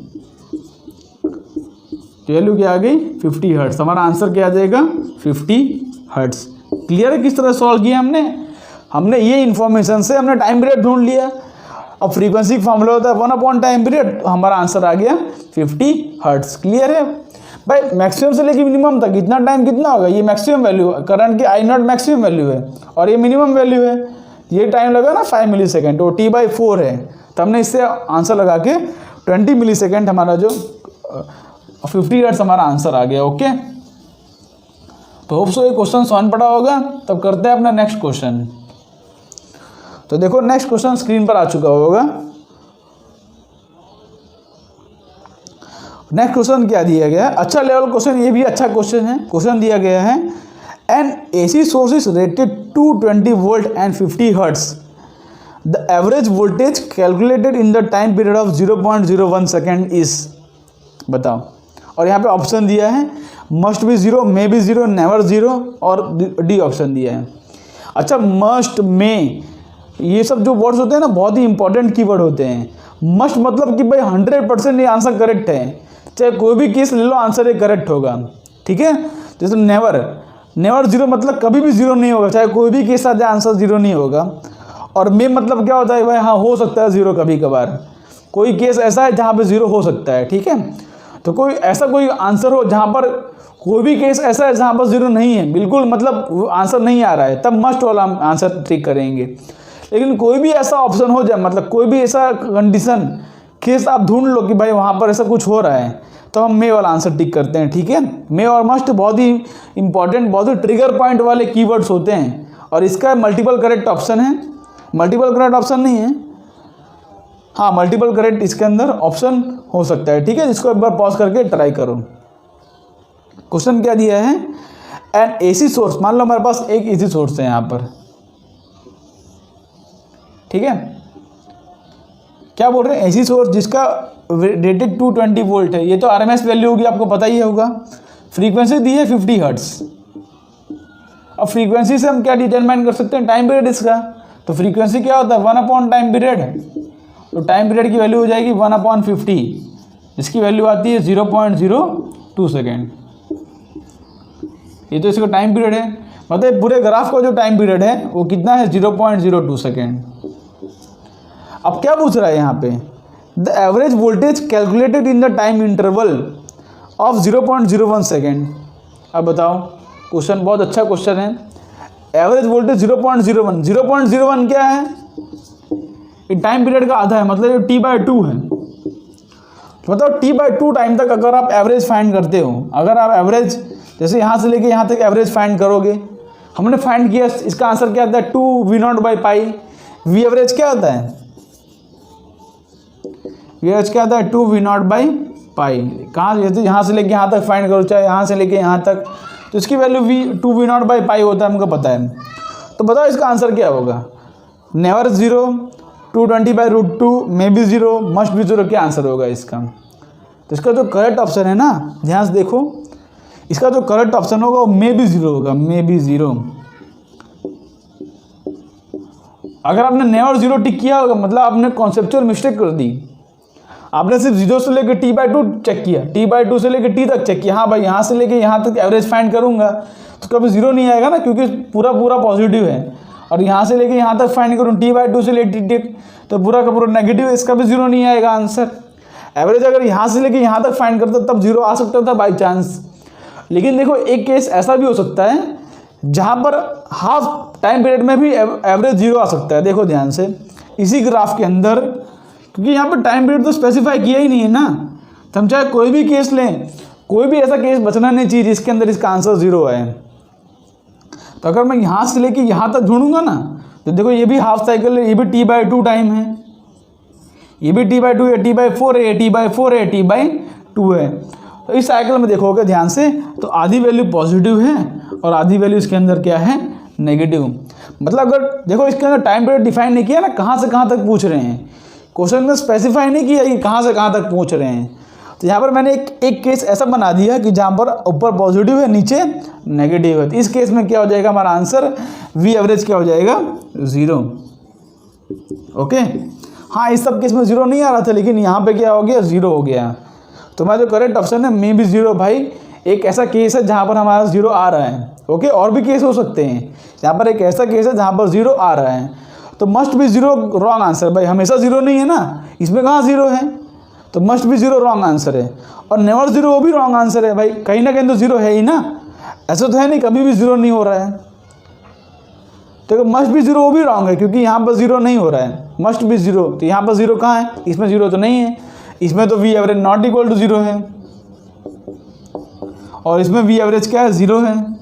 वैल्यू क्या आ गई 50 हर्ट्स। हमारा आंसर क्या आ जाएगा 50 हर्ट्स। क्लियर है किस तरह सॉल्व किया हमने ये इन्फॉर्मेशन से हमने टाइम पीरियड ढूंढ लिया। अब फ्रीक्वेंसी का फॉर्मूला होता है 1 टाइम पीरियड, हमारा आंसर आ गया 50 हर्ट्स। क्लियर है भाई। मैक्सिमम से लेके मिनिमम तक इतना टाइम कितना होगा, ये मैक्सिमम वैल्यू, करंट की I0 मैक्सिमम वैल्यू है और ये मिनिमम वैल्यू है, ये टाइम लगा ना 5 मिलीसेकेंड, तो T/4 है। तो हमने इससे आंसर लगा के 20 मिलीसेकेंड हमारा जो 50 हर्ट्स हमारा आंसर आ गया। ओके, तो होप सो ये क्वेश्चन समझ पड़ा होगा। तब करते हैं अपना नेक्स्ट क्वेश्चन। तो देखो नेक्स्ट क्वेश्चन स्क्रीन पर आ चुका होगा। नेक्स्ट क्वेश्चन क्या दिया गया है, अच्छा लेवल क्वेश्चन, ये भी अच्छा क्वेश्चन है। क्वेश्चन दिया गया है an AC source is rated 220 volt and 50 hertz, the average voltage calculated in the time period of 0.01 second is. बताओ, और यहाँ पे ऑप्शन दिया है must be 0, may be 0, never 0 और डी ऑप्शन दिया है। अच्छा, मस्ट, में, ये सब जो वर्ड्स होते हैं ना बहुत ही इंपॉर्टेंट कीवर्ड होते हैं। मस्ट मतलब कि भाई 100% ये आंसर करेक्ट है, चाहे कोई भी केस ले लो आंसर ये करेक्ट होगा, ठीक है। जैसे नेवर 0 मतलब कभी भी 0 नहीं होगा, चाहे कोई भी केस आ जाए आंसर 0 नहीं होगा। और मे मतलब क्या होता है भाई, हाँ हो सकता है 0 कभी कभार, कोई केस ऐसा है जहाँ पे 0 हो सकता है, ठीक है। तो कोई ऐसा कोई आंसर हो जहाँ पर कोई भी केस ऐसा है जहाँ पर 0 नहीं है, बिल्कुल मतलब आंसर नहीं आ रहा है, तब मस्ट वाला आंसर टिक करेंगे। लेकिन कोई भी ऐसा ऑप्शन हो जाए, मतलब कोई भी ऐसा कंडीशन केस आप ढूंढ लो कि भाई वहाँ पर ऐसा कुछ हो रहा है, तो हम मे वाला आंसर टिक करते हैं, ठीक है। मे और मस्ट बहुत ही इंपॉर्टेंट, बहुत ही ट्रिगर पॉइंट वाले कीवर्ड्स होते हैं। और इसका मल्टीपल करेक्ट ऑप्शन है, मल्टीपल करेक्ट ऑप्शन नहीं है, हाँ, मल्टीपल करेक्ट इसके अंदर ऑप्शन हो सकता है, ठीक है। जिसको एक बार पॉज करके ट्राई करो। क्वेश्चन क्या दिया है, एन एसी सोर्स, मान लो हमारे पास एक एसी सोर्स है यहाँ पर, ठीक है। क्या बोल रहे हैं, एसी सोर्स जिसका रेटेड 220 वोल्ट है। ये तो आरएमएस वैल्यू होगी, आपको पता ही होगा। फ्रीक्वेंसी दी है 50 हर्ट्ज। अब फ्रीक्वेंसी से हम क्या डिटरमाइन कर सकते हैं, टाइम पीरियड इसका। तो फ्रीक्वेंसी क्या होता है, 1 अपॉन टाइम पीरियड। तो टाइम पीरियड की वैल्यू हो जाएगी 1 अपॉन 50, जिसकी वैल्यू आती है 0.02 सेकेंड। ये तो इसका टाइम पीरियड है, मतलब पूरे ग्राफ का जो टाइम पीरियड है वो कितना है, 0.02 सेकेंड। अब क्या पूछ रहा है यहाँ पे, the average voltage calculated in the time interval of 0.01 second. अब बताओ, क्वेश्चन बहुत अच्छा क्वेश्चन है। एवरेज वोल्टेज 0.01, 0.01 क्या है, ये टाइम पीरियड का आधा है, मतलब ये T/2 है। मतलब T/2 टाइम तक अगर आप एवरेज फाइंड करते हो, अगर आप एवरेज जैसे यहाँ से लेके यहाँ तक एवरेज फाइंड करोगे, हमने फाइंड किया, इसका आंसर क्या आता है, 2V0/पाई। वी एवरेज क्या आता है, वी एवरेज क्या आता है, 2V0/पाई। कहाँ, यहाँ से लेके यहाँ तक फाइंड करो, चाहे यहाँ से लेके यहाँ तक, तो इसकी वैल्यू 2V0/पाई होता है, हमको पता है। तो बताओ इसका आंसर क्या होगा, never 0, 220/√2, may be 0, must be 0, क्या आंसर होगा इसका। तो इसका जो करेक्ट ऑप्शन है ना, ध्यान से देखो, इसका जो करेक्ट ऑप्शन होगा वो मे बी 0 होगा, मे बी 0। अगर आपने नेवर 0 टिक किया होगा, मतलब आपने कॉन्सेप्चुअल मिस्टेक कर दी। आपने सिर्फ 0 से लेकर T/2 चेक किया, T/2 से लेकर T तक चेक किया, हाँ भाई यहाँ से लेकर यहाँ तक एवरेज फाइंड करूँगा तो कभी 0 नहीं आएगा ना, क्योंकि पूरा पॉजिटिव है। और यहाँ से लेकर यहाँ तक फाइंड करूँ, T/2 से लेकर T तक, तो पूरा का पूरा नेगेटिव है, इसका भी 0 नहीं आएगा आंसर। एवरेज अगर यहाँ से लेकर यहाँ तक फाइंड करता तब 0 आ सकता था बाई चांस। लेकिन देखो, एक केस ऐसा भी हो सकता है जहाँ पर हाफ टाइम पीरियड में भी एवरेज 0 आ सकता है। देखो ध्यान से, इसी ग्राफ के अंदर, क्योंकि यहाँ पर टाइम पीरियड तो स्पेसिफाई किया ही नहीं है ना, तो हम चाहे कोई भी केस लें, कोई भी ऐसा केस बचना नहीं चाहिए जिसके अंदर इसका आंसर 0 है। तो अगर मैं यहाँ से लेके यहाँ तक ढूंढूंगा ना, तो देखो ये भी हाफ साइकिल है, ये भी T/2 टाइम है, ये भी T/2 है, T/4 है, T/4 है, T/2 है। तो इस साइकिल में देखोगे ध्यान से, तो आधी वैल्यू पॉजिटिव है और आधी वैल्यू इसके अंदर क्या है, नेगेटिव। मतलब अगर देखो इसके अंदर टाइम पीरियड डिफाइन नहीं किया ना, कहाँ से कहाँ तक पूछ रहे हैं, क्वेश्चन में स्पेसिफाई नहीं किया कि कहाँ से कहाँ तक पूछ रहे हैं। तो यहाँ पर मैंने एक केस ऐसा बना दिया कि जहाँ पर ऊपर पॉजिटिव है, नीचे नेगेटिव है। तो इस केस में क्या हो जाएगा, हमारा आंसर वी एवरेज क्या हो जाएगा, 0। ओके, हाँ इस सब केस में 0 नहीं आ रहा था, लेकिन यहाँ पे क्या हो गया, 0 हो गया। तो हमारा जो करेक्ट ऑप्शन है मे बी 0। भाई एक ऐसा केस है जहाँ पर हमारा 0 आ रहा है। ओके, और भी केस हो सकते हैं, यहाँ पर एक ऐसा केस है जहाँ पर 0 आ रहा है, तो मस्ट बी 0 रॉन्ग आंसर। भाई हमेशा 0 नहीं है ना, इसमें कहाँ 0 है, तो मस्ट बी 0 रॉन्ग आंसर है। और नेवर 0 वो भी रॉन्ग आंसर है। भाई कहीं ना कहीं तो 0 है ही ना, ऐसा तो है नहीं कभी भी 0 नहीं हो रहा है। तो मस्ट बी 0 वो भी रॉन्ग है, क्योंकि यहाँ पर 0 नहीं हो रहा है, मस्ट बी 0। तो यहाँ पर 0 कहाँ है, इसमें 0 तो नहीं है, इसमें तो V average not equal to 0 है, और इसमें वी एवरेज क्या है, 0 है।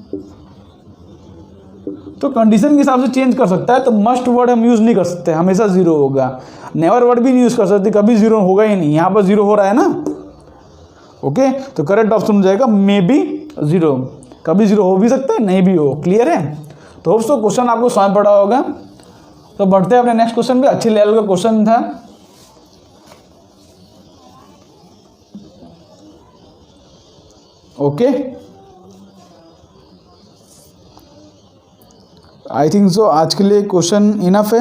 तो कंडीशन के हिसाब से चेंज कर सकता है। तो मस्ट वर्ड हम यूज़ नहीं कर सकते, हमेशा 0 होगा। नेवर वर्ड भी नहीं यूज़ कर सकते, कभी 0 होगा ही नहीं। यहाँ पर 0 हो रहा है ना। ओके, तो करेक्ट ऑप्शन हो जाएगा मे बी 0। कभी 0 हो भी सकता है, नहीं भी हो। क्लियर है। तो होप्स तो क्वेश्चन आपको समझ पड़ा होगा। तो बढ़ते हैं अपने नेक्स्ट क्वेश्चन पे। अच्छे लेवल का क्वेश्चन था। ओके, आई थिंक सो आज के लिए क्वेश्चन इनफ है।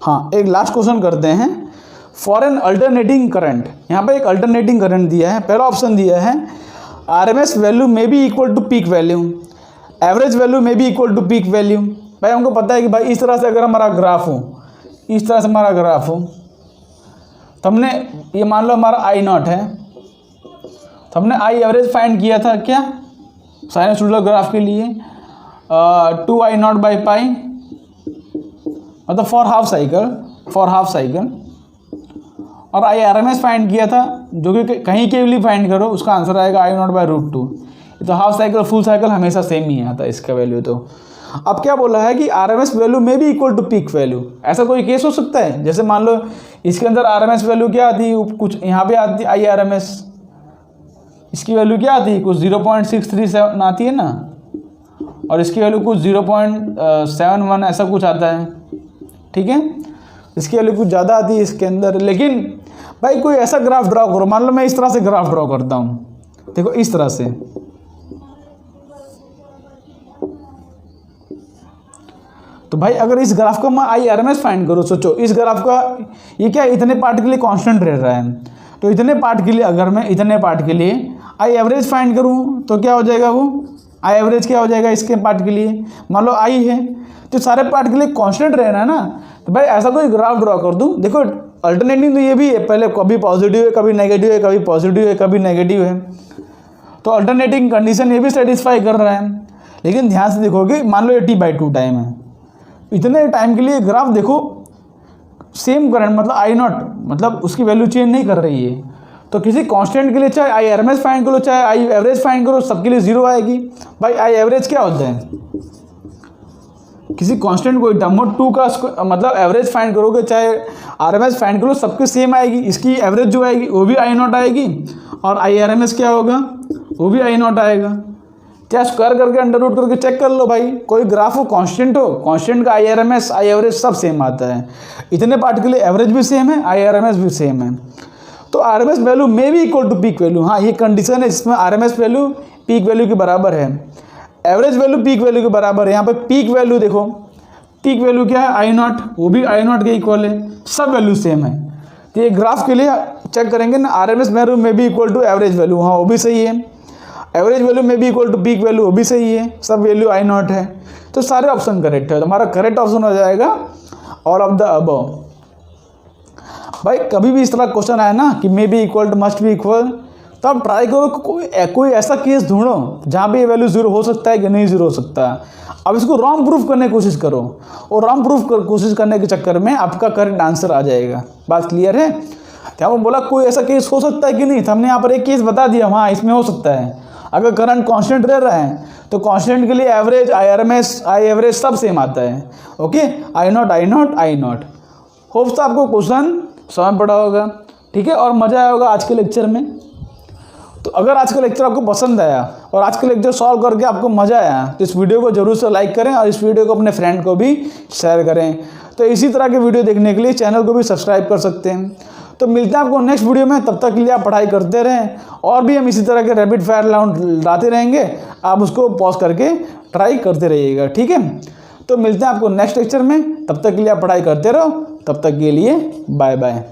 हाँ, एक लास्ट क्वेश्चन करते हैं। फॉर एन अल्टरनेटिंग करंट, यहाँ पे एक अल्टरनेटिंग करंट दिया है। पहला ऑप्शन दिया है RMS value may be equal to peak value, average value may be equal to peak value. भाई हमको पता है कि भाई इस तरह से अगर हमारा ग्राफ हो, इस तरह से हमारा ग्राफ हो, तो हमने ये मान लो हमारा I0 है, तो हमने आई एवरेज फाइंड किया था क्या, साइनसॉइडल ग्राफ के लिए 2I0/पाई, मतलब फॉर हाफ साइकिल। और आई आरएमएस फाइंड किया था, जो कि कहीं के लिए फाइंड करो उसका आंसर आएगा I0/√2। तो हाफ साइकिल फुल साइकिल हमेशा सेम ही आता है इसका वैल्यू। तो अब क्या बोला है कि RMS वैल्यू में भी इक्वल टू पीक वैल्यू। ऐसा कोई केस हो सकता है, जैसे मान लो इसके अंदर RMS वैल्यू क्या आती है, कुछ यहाँ पे आती है IRMS, इसकी वैल्यू क्या आती है, कुछ 0.637 आती है ना, और इसकी वैल्यू कुछ 0.71 ऐसा कुछ आता है, ठीक है। इसकी वैल्यू कुछ ज़्यादा आती है इसके अंदर। लेकिन भाई कोई ऐसा ग्राफ ड्रॉ करो, मान लो मैं इस तरह से ग्राफ ड्रॉ करता हूँ, देखो इस तरह से, तो भाई अगर इस ग्राफ का मैं IRMS फाइंड करूँ, सोचो इस ग्राफ का ये क्या इतने पार्ट के लिए कांस्टेंट रह रहा है, तो इतने पार्ट के लिए अगर मैं इतने पार्ट के लिए आई एवरेज फाइंड करूँ तो क्या हो जाएगा, वो आई एवरेज क्या हो जाएगा इसके पार्ट के लिए, मान लो I है तो सारे पार्ट के लिए कांस्टेंट रहना है ना। तो भाई ऐसा कोई ग्राफ ड्रॉ कर दूँ, देखो अल्टरनेटिव तो ये भी है, पहले कभी पॉजिटिव है कभी नेगेटिव है, कभी पॉजिटिव है कभी नेगेटिव है, तो अल्टरनेटिंग कंडीशन ये भी सेटिस्फाई कर रहा है। लेकिन ध्यान से देखोगे, मान लो 80/2 टाइम है, इतने टाइम के लिए ग्राफ देखो सेम करंट मतलब I0 मतलब उसकी वैल्यू चेंज नहीं कर रही है। तो किसी कांस्टेंट के लिए चाहे IRMS फाइंड करो चाहे I एवरेज फाइंड करो, सबके लिए 0 आएगी। भाई I एवरेज क्या होता है, किसी कांस्टेंट कोई टर्म 2 का मतलब एवरेज फाइंड करोगे चाहे RMS फाइंड करो, सबके सेम आएगी। इसकी एवरेज जो आएगी वो भी I0 आएगी, और IRMS क्या होगा वो भी I0 आएगा। क्या स्क्वायर करके अंडर रूट करके चेक कर लो भाई, कोई ग्राफ हो कांस्टेंट हो, कांस्टेंट का IRMS I एवरेज सब सेम आता है। इतने पार्ट के लिए एवरेज भी सेम है, IRMS भी सेम है। तो RMS वैल्यू में भी इक्वल टू पीक वैल्यू, हाँ ये कंडीशन है जिसमें RMS वैल्यू पीक वैल्यू के बराबर है, एवरेज वैल्यू पीक वैल्यू के बराबर है। यहाँ पे पीक वैल्यू देखो, पीक वैल्यू क्या है I0, वो भी I0 के इक्वल है, सब वैल्यू सेम है। तो ये ग्राफ के लिए चेक करेंगे ना, RMS वैल्यू में भी इक्वल टू एवरेज वैल्यू, हाँ वो भी सही है, एवरेज वैल्यू में भी इक्वल टू पीक वैल्यू वो भी सही है, सब वैल्यू I0 है। तो सारे ऑप्शन करेक्ट है, तो हमारा करेक्ट ऑप्शन हो जाएगा ऑल ऑफ द अबव। भाई कभी भी इस तरह क्वेश्चन आए ना कि may be equal to must be equal, तो आप ट्राई करो कोई ऐसा केस ढूंढो जहाँ पे ये वैल्यू 0 हो सकता है कि नहीं 0 हो सकता। अब इसको रॉन्ग प्रूफ करने की कोशिश करो, और रॉन्ग प्रूफ कोशिश करने के चक्कर में आपका करेक्ट आंसर आ जाएगा। बात क्लियर है? क्या वो बोला कोई ऐसा केस हो सकता है कि नहीं, तो हमने यहाँ पर एक केस बता दिया, हाँ इसमें हो सकता है। अगर करंट कांस्टेंट रह रहा है तो कांस्टेंट के लिए एवरेज IRMS I एवरेज सब सेम आता है। ओके, I0 होप्स आपको क्वेश्चन समझ पड़ा होगा, ठीक है, और मज़ा आया होगा आज के लेक्चर में। तो अगर आज का लेक्चर आपको पसंद आया और आज का लेक्चर सॉल्व करके आपको मज़ा आया तो इस वीडियो को जरूर से लाइक करें और इस वीडियो को अपने फ्रेंड को भी शेयर करें। तो इसी तरह के वीडियो देखने के लिए चैनल को भी सब्सक्राइब कर सकते हैं। तो मिलते हैं आपको नेक्स्ट वीडियो में, तब तक के लिए आप पढ़ाई करते रहें, और भी हम इसी तरह के रैपिड फायर राउंड लाते रहेंगे, आप उसको पॉज करके ट्राई करते रहिएगा, ठीक है। तो मिलते हैं आपको नेक्स्ट लेक्चर में, तब तक के लिए आप पढ़ाई करते रहो, तब तक के लिए बाय बाय।